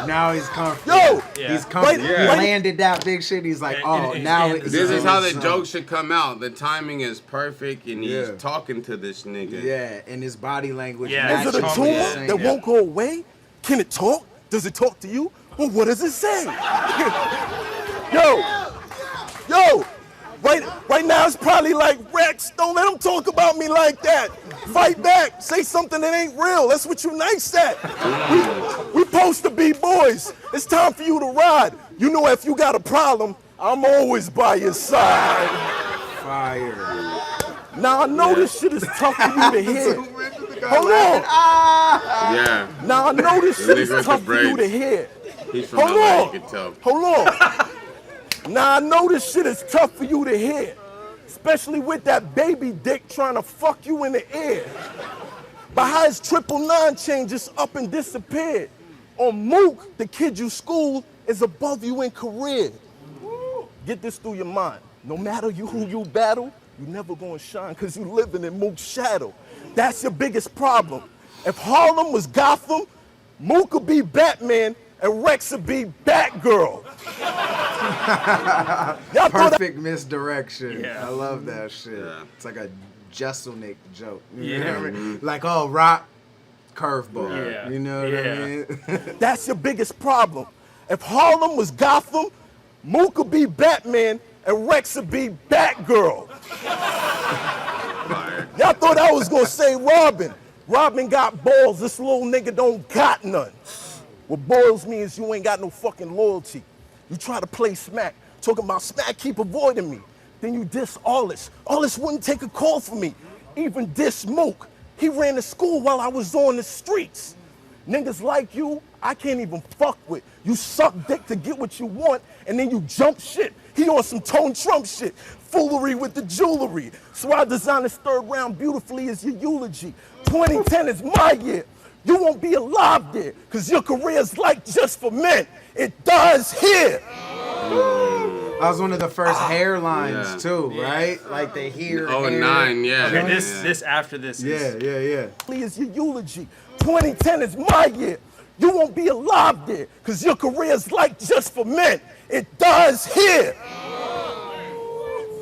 Now he's comfortable. yo, Yeah. He's comfortable. Right- He right- landed that big shit. He's like, oh, and- now and it's This is how the some- joke should come out. The timing is perfect, and he's Yeah. talking to this nigga. Yeah, and his body language. Yeah, Is it a matches tumor what he's saying. that won't go away? Can it talk? Does it talk to you? Well, what does it say? Yo, right now it's probably like, Rex, don't let him talk about me like that. Fight back, say something that ain't real. That's what you nice at. We supposed to be boys. It's time for you to ride. You know if you got a problem, I'm always by your side. Fire. Now I know this shit is tough for you to hear. Hold on. Yeah. Now I know this shit is Nigga with tough the for you to braids. hear. He's from Hold LA, on. you can tell. Hold on. Now I know this shit is tough for you to hear. Especially with that baby dick trying to fuck you in the ear. But how his 999 chain just up and disappeared. On Mook, the kid you schooled is above you in career. Get this through your mind. No matter who you battle, you never gonna shine because you living in Mook's shadow. That's your biggest problem. If Harlem was Gotham, Mook would be Batman and Rex would be Batgirl. Y'all thought Perfect misdirection. Yeah. I love that shit. Yeah. It's like a Jesselnick joke. Yeah. Like, oh, rock, curveball. Yeah. You know what Yeah. I mean? That's your biggest problem. If Harlem was Gotham, Mook would be Batman and Rex would be Batgirl. Y'all thought I was gonna say Robin. Robin got balls, this little nigga don't got none. What boils me is you ain't got no fucking loyalty. You try to play smack, talking about smack, keep avoiding me. Then you diss Arliss. Arliss wouldn't take a call from me. Even diss Mook. He ran to school while I was on the streets. Niggas like you, I can't even fuck with. You suck dick to get what you want, and then you jump shit. He on some Tone Trump shit. Foolery with the jewelry. So I designed this third round beautifully as your eulogy. 2010 is my year. you won't be alive there, because your career's like just for men. It does here. That was one of the first hairlines too, right? Like the hair. Oh, 9, yeah. Okay, this after this is... Yeah. Is your eulogy. 2010 is my year. You won't be alive there, because your career's like just for men. It does here.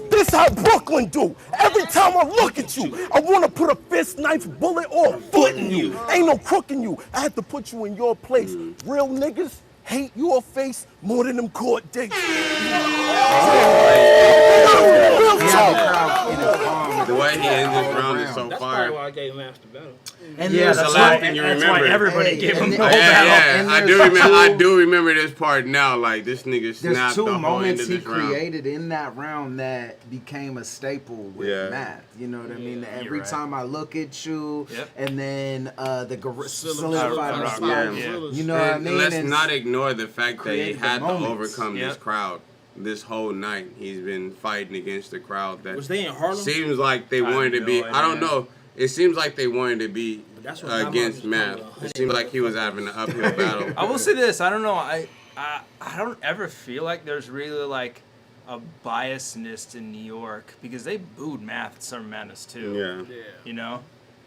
This how Brooklyn do. Every time I look at you, I want to put a fist, knife, bullet, or a foot in you. Ain't no crook in you. I had to put you in your place. Real niggas hate your face more than them court dates. The way he ends this round is so That's fire. probably why I gave Master the battle. And That's the last thing you That's remember. why everybody gave him the whole Yeah, battle. I do remember this part now. Like, this nigga There's snapped two the whole end moments of he this round. created in that round that became a staple with math. You know what I mean? Every time I look at you, and then the solidified Yeah. style. You know what I mean? Let's not ignore the fact that he create the had to moments. overcome this crowd. This whole night, he's been fighting against the crowd that Was they in Harlem? seems like they wanted to be. I don't know. It seems like they wanted to be against math. It seems like he was having an uphill battle. I will say this. I don't know. I don't ever feel like there's really like a biasness in New York because they booed Math at Summer Madness too. Yeah. You know,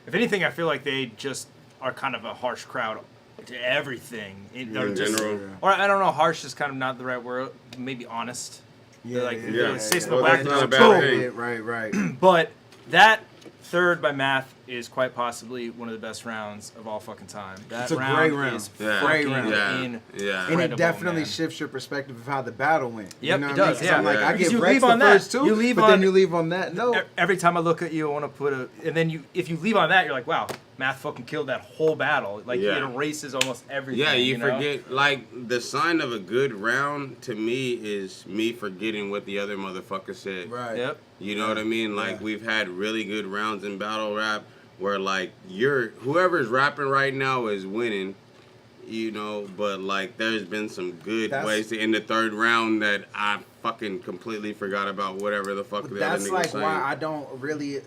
if anything, I feel like they just are kind of a harsh crowd to everything. In general. Or I don't know. Harsh is kind of not the right word. Maybe honest. Yeah, They're like, yeah, they're yeah. say some Well, whack that's not a things. bad Boom. thing. Right. But that third by Math is quite possibly one of the best rounds of all fucking time. That It's a round great round. is Yeah. Great fucking round. Yeah. And it incredible, definitely man. shifts your perspective of how the battle went. Yep, you know it what I mean? does, 'Cause yeah. I'm like, I Because give you Rex leave the on that. first two, You leave but on- then you leave on that note. Every time I look at you, I want to put a, and then if you leave on that, you're like, wow, Math fucking killed that whole battle. Like it erases almost everything. Yeah, you know? forget. Like, the sign of a good round to me is me forgetting what the other motherfucker said. Right. Yep. You know what I mean? Like, we've had really good rounds in battle rap where, like, whoever's rapping right now is winning, you know, but, like, there's been some good ways to end the third round that I fucking completely forgot about whatever the fuck the other That's nigga like saying. why I don't really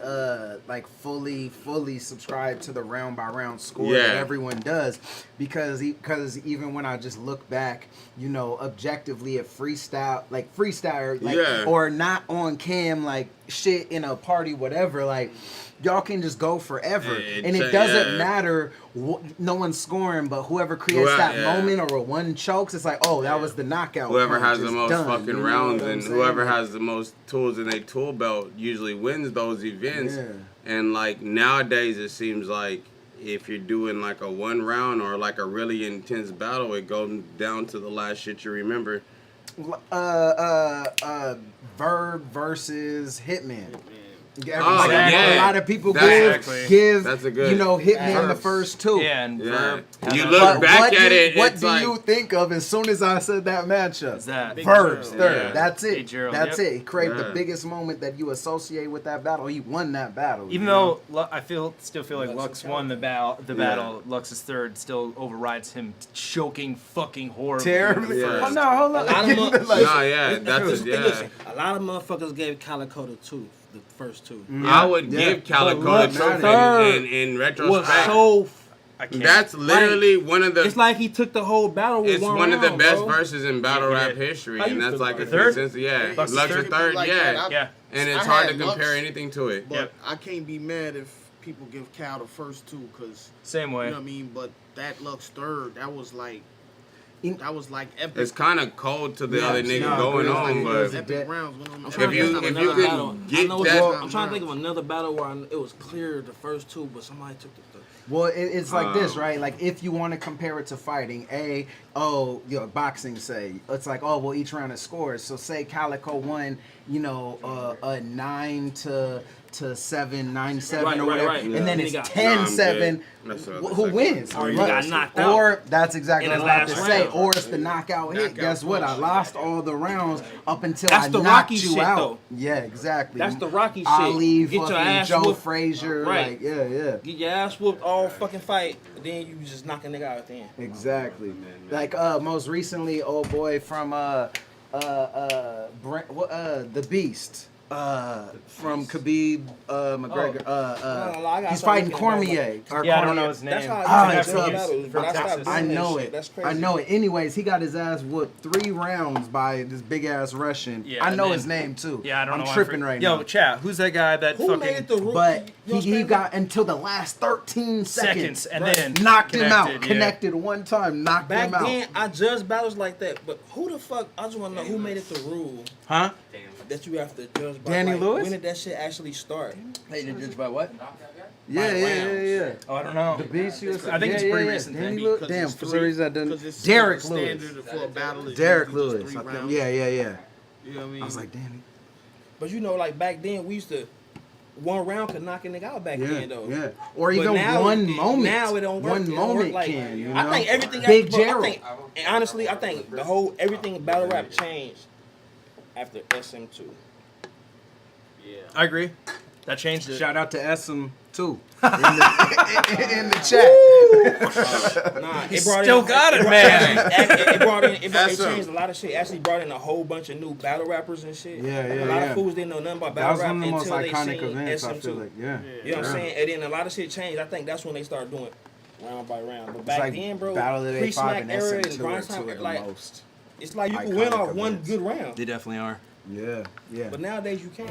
like fully subscribe to the round by round score Yeah. that everyone does because even when I just look back, you know, objectively at freestyle like Yeah. or not on cam like shit in a party whatever like y'all can just go forever and it doesn't matter no one's scoring but whoever creates that moment or one chokes it's like oh that was the knockout whoever punch, has the it's most done, fucking you know rounds what I'm and saying? whoever Like, has the most tools in their tool belt usually wins those events. Yeah. And like nowadays it seems like if you're doing like a one round or like a really intense battle, it goes down to the last shit you remember. Verb versus Hitman. Oh, Like, yeah. A lot of people That's give that's a good you know Hitman the Verbs. first two. Yeah, and Yeah. Verb. You But look back what at do, it, what it's do like, you think of as soon as I said that matchup? Is that Verbs Big third. Gerald. That's Big it. Gerald, That's yep. it. He created Yeah. the biggest moment that you associate with that battle. He won that battle. Even you know? though I still feel like Lux won the battle, Lux's third still overrides him choking fucking horribly. terribly. Yeah. Oh no, hold on. A lot of Like, nah, yeah, that's a, yeah. Listen, a lot of motherfuckers gave Calico the first two. I would Yeah. give Calico But the Lux trophy third in Was retrospect. so. I can't. That's literally one of the. It's like he took the whole battle with It's one one of the round, best bro. verses in battle Yeah, rap yeah. history, How and you that's feel like a about third? consensus. Yeah, Lux's Lux's third? third, Like yeah, that, Yeah. and it's I hard to had compare Lux, anything to it. But Yep. I can't be mad if people give Cal the first two, cause Same you way. know what I mean. But that Lux third, that was like epic. It's kind of cold to the Yeah, other nigga no, going agree. on, but epic rounds. Went on I'm trying if to you think of if another you battle. can I get know that, I'm trying to think of another battle where it was clear the first two, but somebody took the third. Well, it's like this, right? Like if you want to compare it to fighting, boxing, say it's like, oh, well, each round is scores. So say Calico won, you know, a 9-7, 9-7 Right, or whatever, right. and then Yeah. it's Nah, I'm 10-7. That's what I Who was saying. wins? Or you Lux. got knocked out. Or that's exactly In what the I was about to last say. round. Or it's the knockout hit. Knockout Guess what? I punch. lost all the rounds up until That's I the knocked Rocky you shit, out. though. Yeah, exactly. That's the Rocky shit. Ali, Get your fucking ass Joe whooped. Frazier, Right. like yeah. Get your ass whooped all fucking fight, and then you just knock a nigga out at the end. Exactly. Like most recently, old boy from the Beast. From Khabib McGregor. I got He's to fighting look at Cormier. that. Yeah, I don't know his name. That's how Ah, I it's used to from battles, but I stopped Texas. doing I that know shit. it. That's crazy. I know it. Anyways, he got his ass whooped 3 rounds by this big ass Russian. Yeah, I and know then- his name too. Yeah, I don't know. I'm why tripping right Yo, now. chat. Who's that guy that Who fucking made it the rule? But You know he what I'm got until the last 13 seconds and then knocked him out. connected, yeah. Connected one time, knocked Back him out. then, I judged battles like that, but who the fuck? I just want to know who made it the rule Huh? that you have to judge by. Danny like, Lewis? When did that shit actually start? Hey, you judge by what? Yeah. Oh, I don't know. The beast you I think it's pretty recent. Danny thing. Lewis? Because Damn, it's for some three- reason I didn't. because it's Derek the Lewis. standard for a battle is Derek usually just Lewis. 3 I think. rounds. Yeah. You know what I mean? I was like, Danny. But you know, like back then, we used to 1 round could knock a nigga out back then though. Yeah. Or But even now one it- moment. Now it don't work. One It don't moment work like, can. You know? I think everything. Big but I Gerald. think, and honestly, I think everything battle rap changed after SM2. I agree. That changed it. Shout out to SM too in the chat. Nah, He still got it, man. It changed a lot of shit. Actually brought in a whole bunch of new battle rappers and shit. Yeah, A lot of fools didn't know nothing about That battle was rap one of the most until they iconic seen events. I SM2. feel like, yeah. You know what I'm saying? And then a lot of shit changed. I think that's when they started doing round by round. But back like then, bro, Battle of the pre-smack A5 and era and SM2 grind are two time, of the like most. it's like you can win iconic off one events. good round. They definitely are. Yeah. But nowadays you can't.